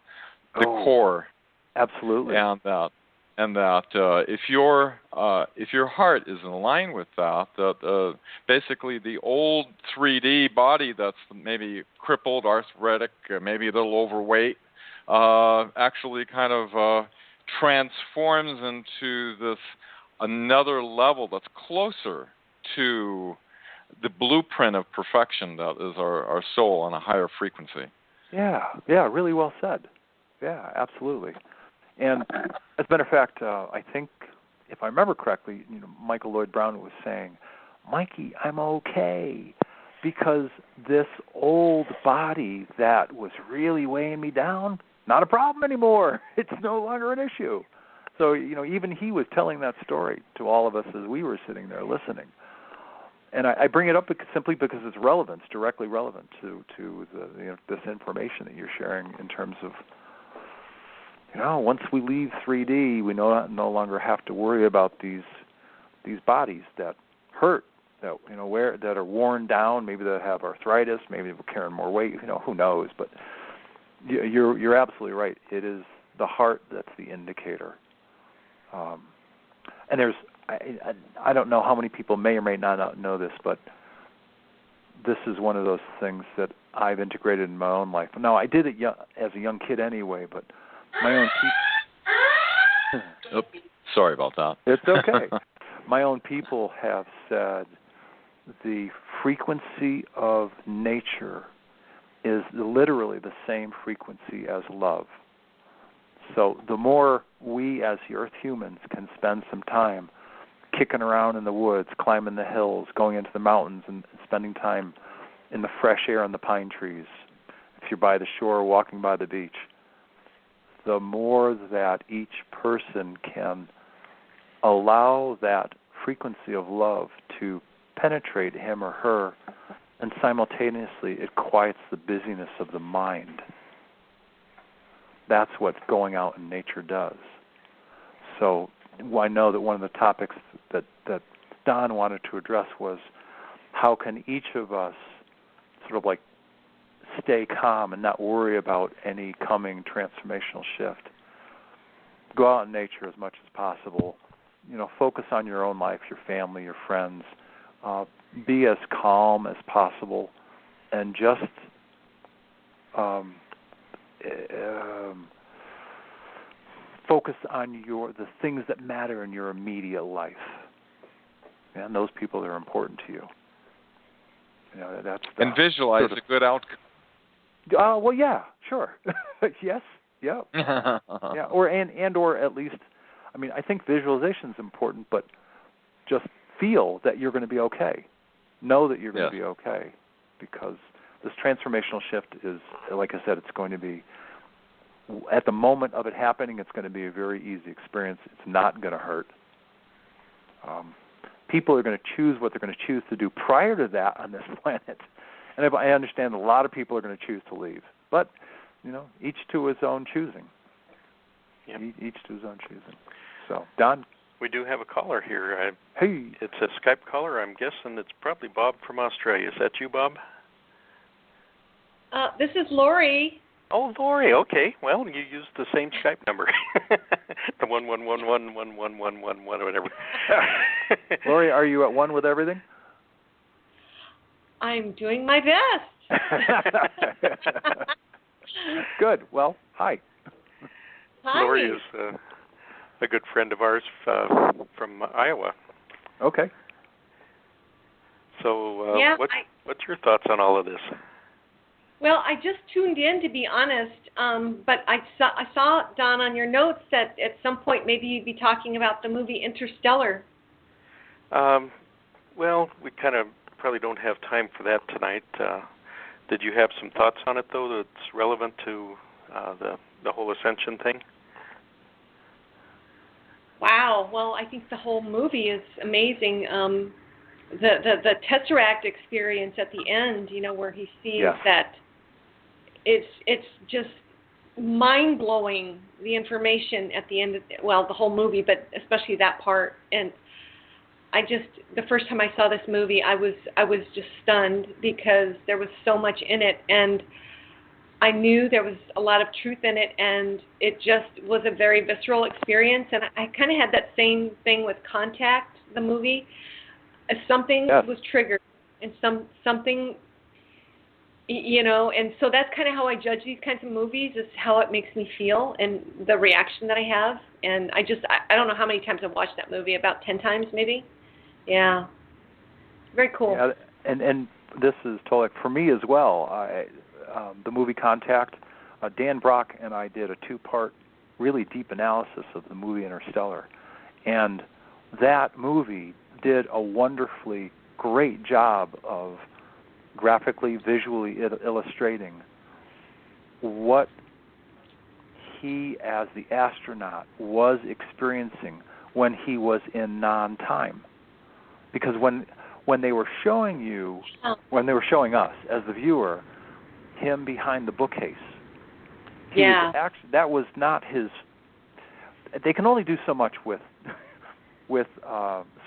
core. Absolutely. And that if your heart is in line with that, basically the old 3D body that's maybe crippled, arthritic, maybe a little overweight, actually kind of transforms into this another level that's closer to the blueprint of perfection that is our soul on a higher frequency. Yeah, really well said. Yeah, absolutely. And as a matter of fact, I think, if I remember correctly, Michael Lloyd Brown was saying, Mikey, I'm okay, because this old body that was really weighing me down, not a problem anymore. It's no longer an issue. So, even he was telling that story to all of us as we were sitting there listening. And I bring it up simply because it's relevant, it's directly relevant to this information that you're sharing in terms of, once we leave 3D, we no longer have to worry about these bodies that hurt, that that are worn down, maybe that have arthritis, maybe they're carrying more weight. Who knows? But you're absolutely right. It is the heart that's the indicator. And there's I don't know how many people may or may not know this, but this is one of those things that I've integrated in my own life. Now, I did it as a young kid anyway, but my own people... Sorry about that. It's okay. My own people have said the frequency of nature is literally the same frequency as love. So the more we as the Earth humans can spend some time kicking around in the woods, climbing the hills, going into the mountains, and spending time in the fresh air on the pine trees, if you're by the shore, walking by the beach, the more that each person can allow that frequency of love to penetrate him or her, and simultaneously it quiets the busyness of the mind. That's what going out in nature does. So I know that one of the topics that Don wanted to address was how can each of us sort of like stay calm and not worry about any coming transformational shift. Go out in nature as much as possible. Focus on your own life, your family, your friends. Be as calm as possible, and just focus on the things that matter in your immediate life. and those people that are important to you. That's and visualize a good outcome. Well, yeah, sure. Yes, yeah. Yeah, or at least, I think visualization is important, but just feel that you're going to be okay. Know that you're going to be okay, because this transformational shift is, like I said, it's going to be, at the moment of it happening, it's going to be a very easy experience. It's not going to hurt. People are going to choose what they're going to choose to do prior to that on this planet. And I understand a lot of people are going to choose to leave. But, each to his own choosing. Yep. Each to his own choosing. So, Don? We do have a caller here. Hey. It's a Skype caller. I'm guessing it's probably Bob from Australia. Is that you, Bob? This is Lori. Oh, Lori. Okay. Well, you used the same Skype number. The 111111111 whatever. Lori, are you at one with everything? I'm doing my best. Good. Well, hi. Hi. Lori is a good friend of ours from Iowa. Okay. So what's your thoughts on all of this? Well, I just tuned in, to be honest, but I saw, Don, on your notes that at some point maybe you'd be talking about the movie Interstellar. Well, we kind of probably don't have time for that tonight. Did you have some thoughts on it, though, that's relevant to the whole ascension thing? Wow. Well, I think the whole movie is amazing. The Tesseract experience at the end, where he sees that it's just mind-blowing, the information at the end of, the whole movie, but especially that part. And the first time I saw this movie, I was just stunned, because there was so much in it, and I knew there was a lot of truth in it, and it just was a very visceral experience. And I kind of had that same thing with Contact, the movie. Something was triggered, and something, and so that's kind of how I judge these kinds of movies, is how it makes me feel and the reaction that I have. And I don't know how many times I've watched that movie, about 10 times maybe. Yeah. Very cool. Yeah, and this is Tolec for me as well. The movie Contact, Dan Brock and I did a 2-part, really deep analysis of the movie Interstellar. And that movie did a wonderfully great job of graphically, visually illustrating what he, as the astronaut, was experiencing when he was in non-time. Because when they were showing you, when they were showing us as the viewer, him behind the bookcase, that was not his. They can only do so much with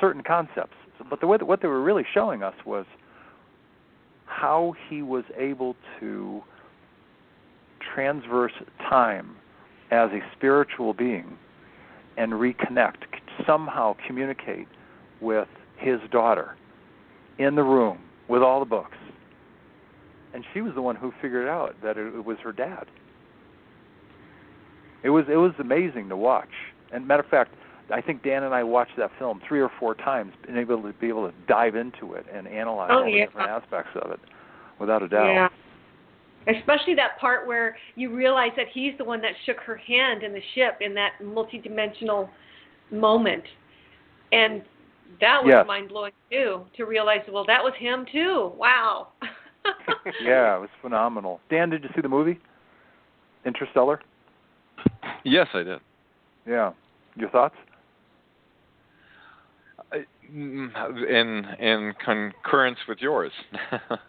certain concepts. But what they were really showing us was how he was able to transverse time as a spiritual being and reconnect, somehow communicate with his daughter in the room with all the books. And she was the one who figured out that it was her dad. It was amazing to watch. And matter of fact, I think Dan and I watched that film 3 or 4 times and able to dive into it and analyze all the different aspects of it, without a doubt. Yeah. Especially that part where you realize that he's the one that shook her hand in the ship in that multidimensional moment. And that was mind-blowing, too, to realize, well, that was him, too. Wow. Yeah, it was phenomenal. Dan, did you see the movie, Interstellar? Yes, I did. Yeah. Your thoughts? In concurrence with yours.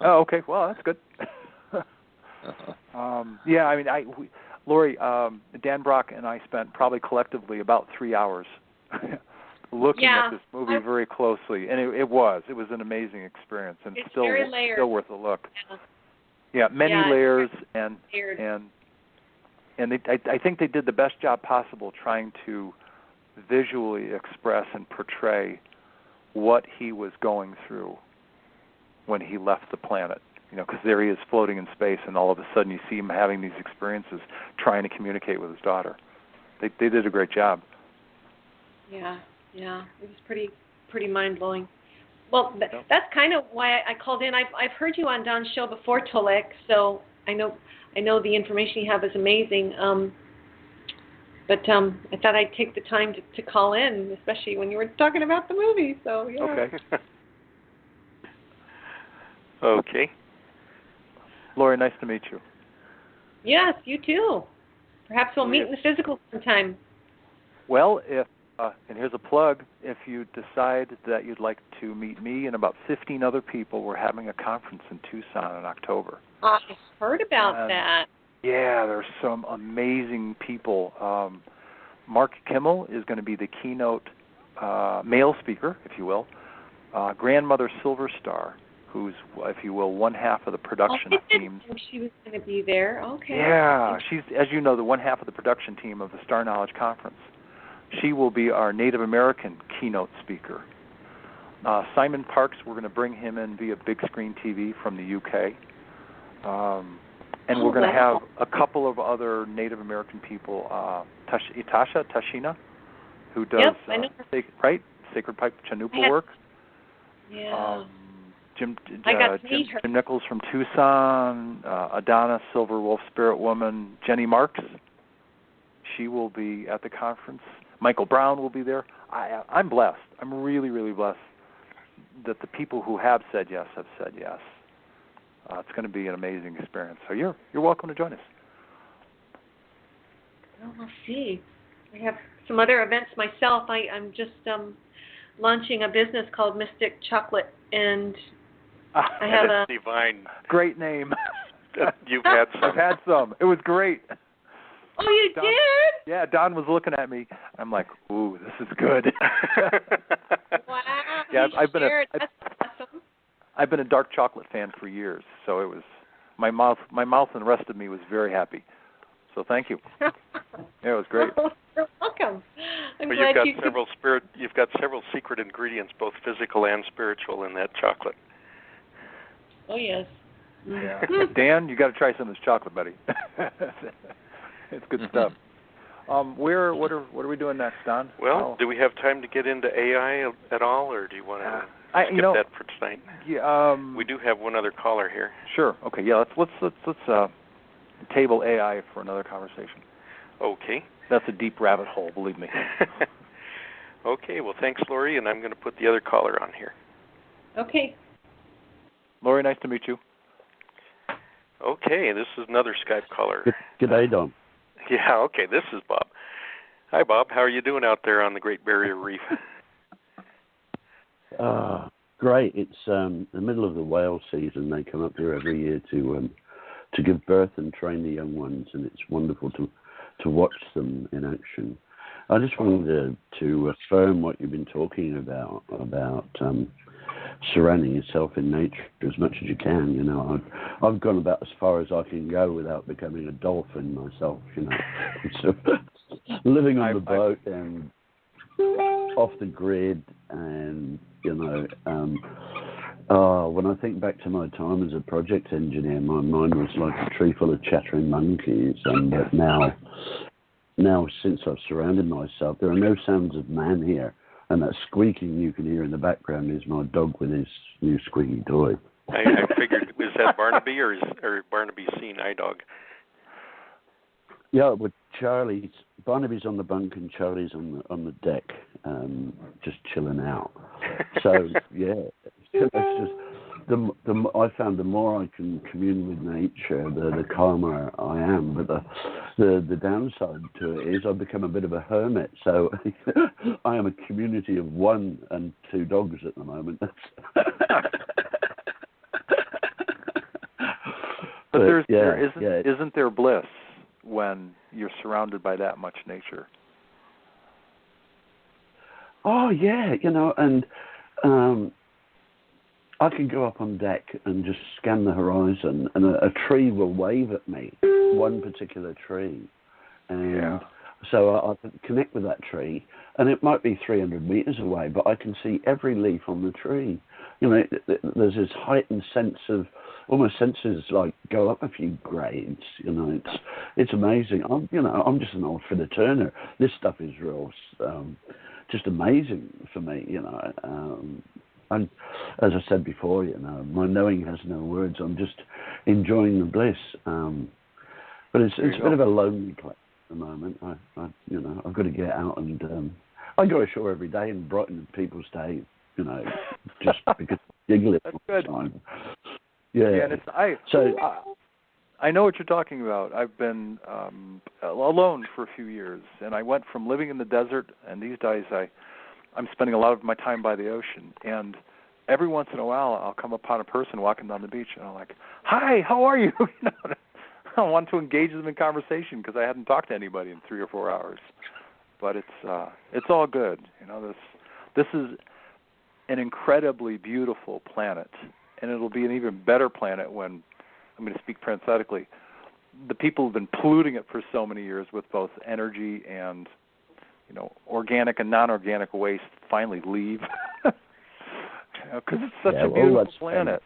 Oh, okay. Well, that's good. Lori, Dan Brock and I spent probably collectively about 3 hours looking at this movie very closely, and it was an amazing experience, and it's still worth a look. Yeah, many layers, and I think they did the best job possible trying to visually express and portray what he was going through when he left the planet. Because there he is floating in space, and all of a sudden you see him having these experiences, trying to communicate with his daughter. They did a great job. Yeah, it was pretty mind-blowing. Well, that's kind of why I called in. I've heard you on Don's show before, Tolec, so I know the information you have is amazing. But I thought I'd take the time to call in, especially when you were talking about the movie. So yeah. Okay. Okay. Lori, nice to meet you. Yes, you too. Perhaps we'll meet in the physical sometime. Well, if and here's a plug, if you decide that you'd like to meet me and about 15 other people, we're having a conference in Tucson in October. I heard about that. Yeah, there's some amazing people. Mark Kimmel is going to be the keynote male speaker, if you will. Grandmother Silverstar, who's, if you will, one half of the production team. She was going to be there. Okay. Yeah, she's, as you know, the one half of the production team of the Star Knowledge Conference. She will be our Native American keynote speaker. Simon Parks, we're going to bring him in via big screen TV from the UK. And we're going to have a couple of other Native American people, Tashina, who does Sacred Pipe Chanupa work. Yeah. Jim Nichols from Tucson, Adana, Silver Wolf Spirit Woman, Jenny Marks. She will be at the conference. Michael Brown will be there. I'm blessed. I'm really, really blessed that the people who have said yes have said yes. It's going to be an amazing experience. So you're welcome to join us. Well, we'll see. I have some other events myself. I'm just launching a business called Mystic Chocolate, and I have a divine. Great name. You've had some. I've had some. It was great. Oh, you Don, did? Yeah, Don was looking at me. I'm like, ooh, this is good. Wow. Yeah, That's awesome. I've been a dark chocolate fan for years, so it was my mouth and the rest of me was very happy. So thank you. Yeah, it was great. You're welcome. You've got several secret ingredients, both physical and spiritual, in that chocolate. Oh yes. Yeah. Dan, you got to try some of this chocolate, buddy. It's good stuff. What are we doing next, Don? Well, do we have time to get into AI at all, or do you want to skip that for tonight? Yeah, we do have one other caller here. Sure. Okay. Yeah. Let's table AI for another conversation. Okay. That's a deep rabbit hole, believe me. Okay. Well, thanks, Lori, and I'm going to put the other caller on here. Okay. Lori, nice to meet you. Okay. This is another Skype caller. Good day, Don. Yeah, okay, this is Bob. Hi, Bob. How are you doing out there on the Great Barrier Reef? Great. It's the middle of the whale season. They come up here every year to give birth and train the young ones, and it's wonderful to watch them in action. I just wanted to affirm what you've been talking about surrounding yourself in nature as much as you can. You know, I've gone about as far as I can go without becoming a dolphin myself. You know, so living on the boat and off the grid, and you know, when I think back to my time as a project engineer, my mind was like a tree full of chattering monkeys, and now since I've surrounded myself, there are no sounds of man here. And that squeaking you can hear in the background is my dog with his new squeaky toy. I figured, is that Barnaby or Barnaby seen iDog? Yeah, but Barnaby's on the bunk and Charlie's on the deck, just chilling out. So yeah, it's just I found the more I can commune with nature, the calmer I am. But the downside to it is I've become a bit of a hermit. So I am a community of 1 and 2 dogs at the moment. But isn't there bliss when you're surrounded by that much nature? Oh yeah, you know, and I can go up on deck and just scan the horizon, and a tree will wave at me, one particular tree. And so I can connect with that tree, and it might be 300 meters away, but I can see every leaf on the tree. You know, there's this heightened sense of, almost senses like go up a few grades. You know, it's amazing. I'm just an old fiddler turner. This stuff is real, just amazing for me. You know. as I said before, my knowing has no words. I'm just enjoying the bliss. But it's a bit of a lonely place at the moment. I've got to get out and I go ashore every day and brighten people's day. Just because I giggle it all the time. Yeah. And I know what you're talking about. I've been alone for a few years, and I went from living in the desert, and these days I'm spending a lot of my time by the ocean. And every once in a while, I'll come upon a person walking down the beach, and I'm like, "Hi, how are you?" I want to engage them in conversation because I hadn't talked to anybody in 3 or 4 hours. But it's all good. This is an incredibly beautiful planet, and it'll be an even better planet when, I'm going to speak parenthetically, the people who've been polluting it for so many years with both energy and, organic and non-organic waste finally leave. Because it's such a beautiful planet.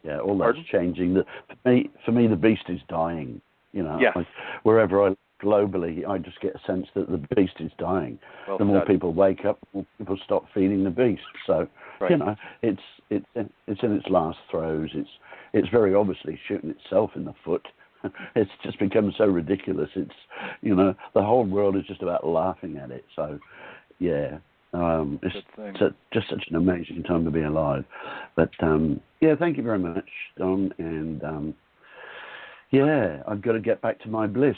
Yeah, all that's changing. For me, the beast is dying. Yes. Wherever I live globally, I just get a sense that the beast is dying. Well, the more people wake up, the more people stop feeding the beast. So, it's in its last throes. It's very obviously shooting itself in the foot. It's just become so ridiculous. It's the whole world is just about laughing at it. So, yeah. It's just such an amazing time to be alive. But, thank you very much, Don. And, I've got to get back to my bliss.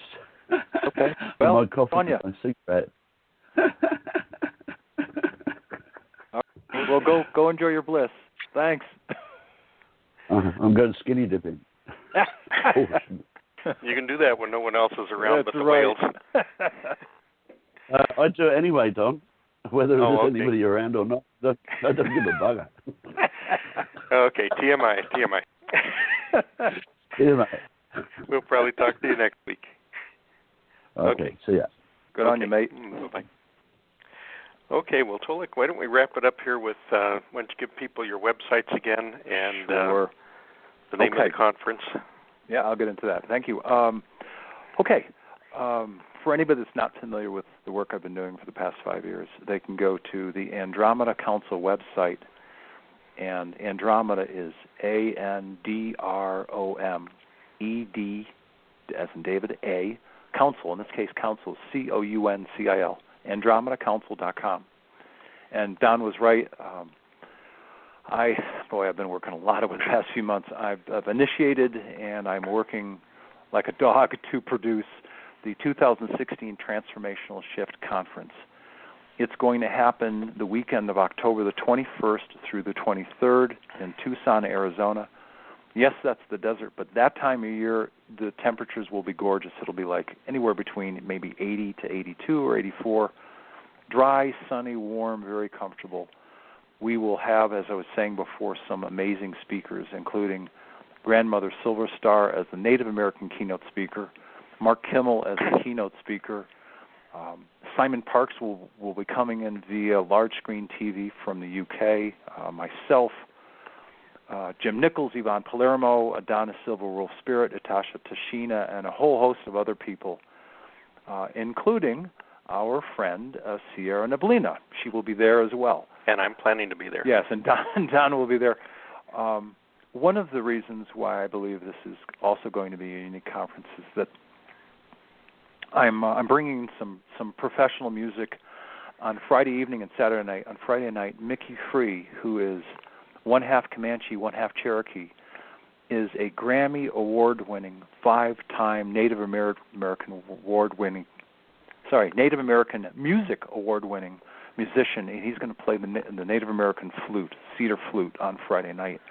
Okay. Well, my coffee and my cigarette. Well, go enjoy your bliss. Thanks. I'm going skinny dipping. You can do that when no one else is around but the whales. I do it anyway, Don. Whether there's anybody around or not, I don't give a bugger. Okay, TMI. TMI. We'll probably talk to you next week. Okay. See ya. Good on you, mate. Bye-bye. Okay, well, Tolec, why don't we wrap it up here with, why don't you give people your websites again and the name of the conference? Yeah, I'll get into that. Thank you. Okay. For anybody that's not familiar with the work I've been doing for the past 5 years, they can go to the Andromeda Council website, and Andromeda is ANDROMED, as in David, A, Council, in this case, Council, COUNCIL, AndromedaCouncil.com. And Don was right. I've been working a lot over the past few months. I've initiated, and I'm working like a dog to produce the 2016 Transformational Shift Conference. It's going to happen the weekend of October the 21st through the 23rd in Tucson, Arizona. Yes, that's the desert, but that time of year, the temperatures will be gorgeous. It'll be like anywhere between maybe 80 to 82 or 84. Dry, sunny, warm, very comfortable. We will have, as I was saying before, some amazing speakers, including Grandmother Silver Star as the Native American keynote speaker, Mark Kimmel as the keynote speaker. Simon Parks will be coming in via large screen TV from the UK. Myself, Jim Nichols, Yvonne Palermo, Adonis Silva, Wolf Spirit, Natasha Tashina, and a whole host of other people, including our friend Sierra Neblina. She will be there as well. And I'm planning to be there. Yes, and Don will be there. One of the reasons why I believe this is also going to be a unique conference is that I'm bringing some professional music on Friday evening and Saturday night. On Friday night, Mickey Free, who is one half Comanche, one half Cherokee, is a Grammy award-winning, 5-time Native American music award-winning musician, and he's going to play the Native American flute, cedar flute, on Friday night.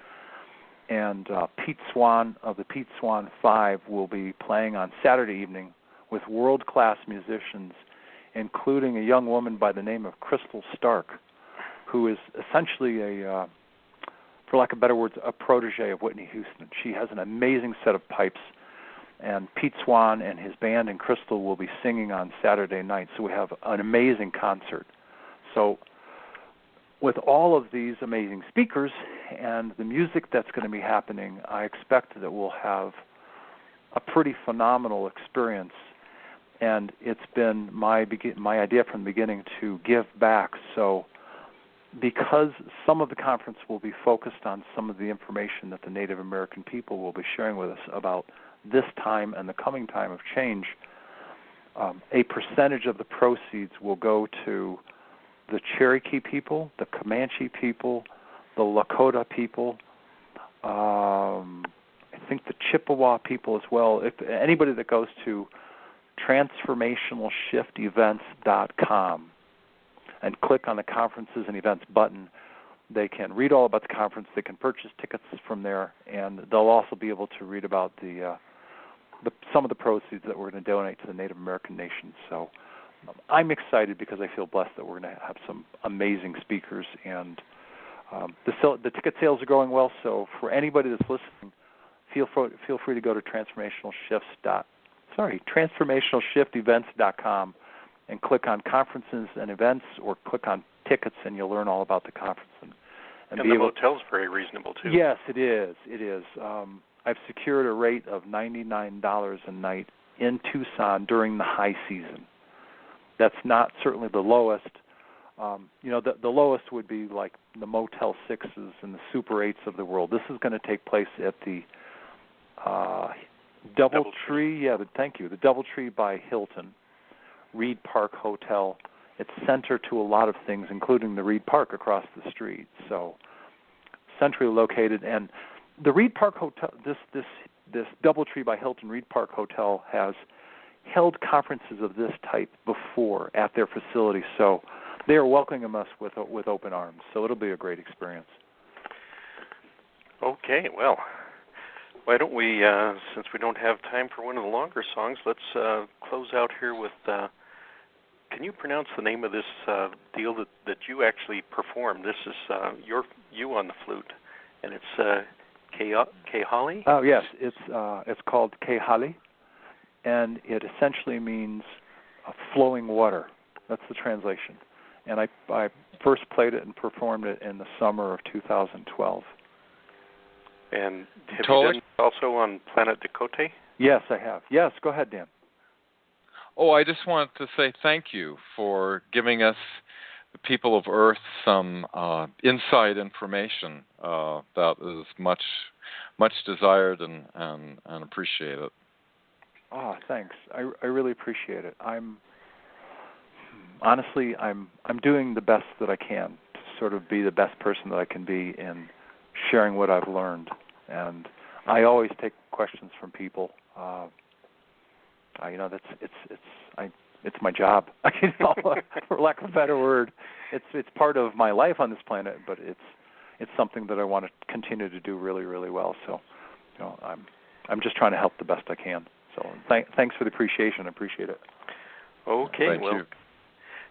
And Pete Swan of the Pete Swan 5 will be playing on Saturday evening with world-class musicians, including a young woman by the name of Crystal Stark, who is essentially for lack of better words, a protege of Whitney Houston. She has an amazing set of pipes, and Pete Swan and his band and Crystal will be singing on Saturday night, so we have an amazing concert. So with all of these amazing speakers and the music that's going to be happening, I expect that we'll have a pretty phenomenal experience. And it's been my idea from the beginning to give back. So because some of the conference will be focused on some of the information that the Native American people will be sharing with us about this time and the coming time of change, a percentage of the proceeds will go to the Cherokee people, the Comanche people, the Lakota people, I think the Chippewa people as well. If anybody that goes to transformationalshiftevents.com and click on the conferences and events button, they can read all about the conference. They can purchase tickets from there, and they'll also be able to read about some of the proceeds that we're going to donate to the Native American nations. So I'm excited because I feel blessed that we're going to have some amazing speakers, and the ticket sales are going well. So for anybody that's listening, feel free to go to transformationalshiftevents.com and click on conferences and events, or click on tickets, and you'll learn all about the conference. And the hotel's very reasonable too. Yes, it is. It is. I've secured a rate of $99 a night in Tucson during the high season. That's not certainly the lowest. The lowest would be like the Motel 6s and the Super 8s of the world. This is going to take place at the Doubletree. Yeah, thank you. The Doubletree by Hilton, Reed Park Hotel. It's center to a lot of things, including the Reed Park across the street. So centrally located, and the Reed Park Hotel, this Doubletree by Hilton Reed Park Hotel has held conferences of this type before at their facility. So they are welcoming us with open arms. So it'll be a great experience. Okay, well, why don't we, since we don't have time for one of the longer songs, let's close out here with, can you pronounce the name of this deal that you actually performed? This is you on the flute, and it's Kehali? Oh, yes, it's called Kehali, and it essentially means flowing water. That's the translation. And I first played it and performed it in the summer of 2012. And have you done also on Planet Dakota? Yes, I have. Yes, go ahead, Dan. Oh, I just wanted to say thank you for giving us, the people of Earth, some inside information that is much desired and appreciated. Oh, thanks. I really appreciate it. Honestly, I'm doing the best that I can to sort of be the best person that I can be in sharing what I've learned, and I always take questions from people. It's my job. For lack of a better word, it's part of my life on this planet, but it's something that I want to continue to do really, really well. So, I'm just trying to help the best I can. So, thanks for the appreciation. I appreciate it. Okay, Thank you.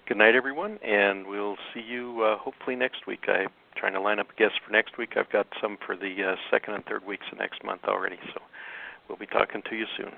Good night, everyone, and we'll see you hopefully next week. I'm trying to line up guests for next week. I've got some for the second and third weeks of next month already, so we'll be talking to you soon.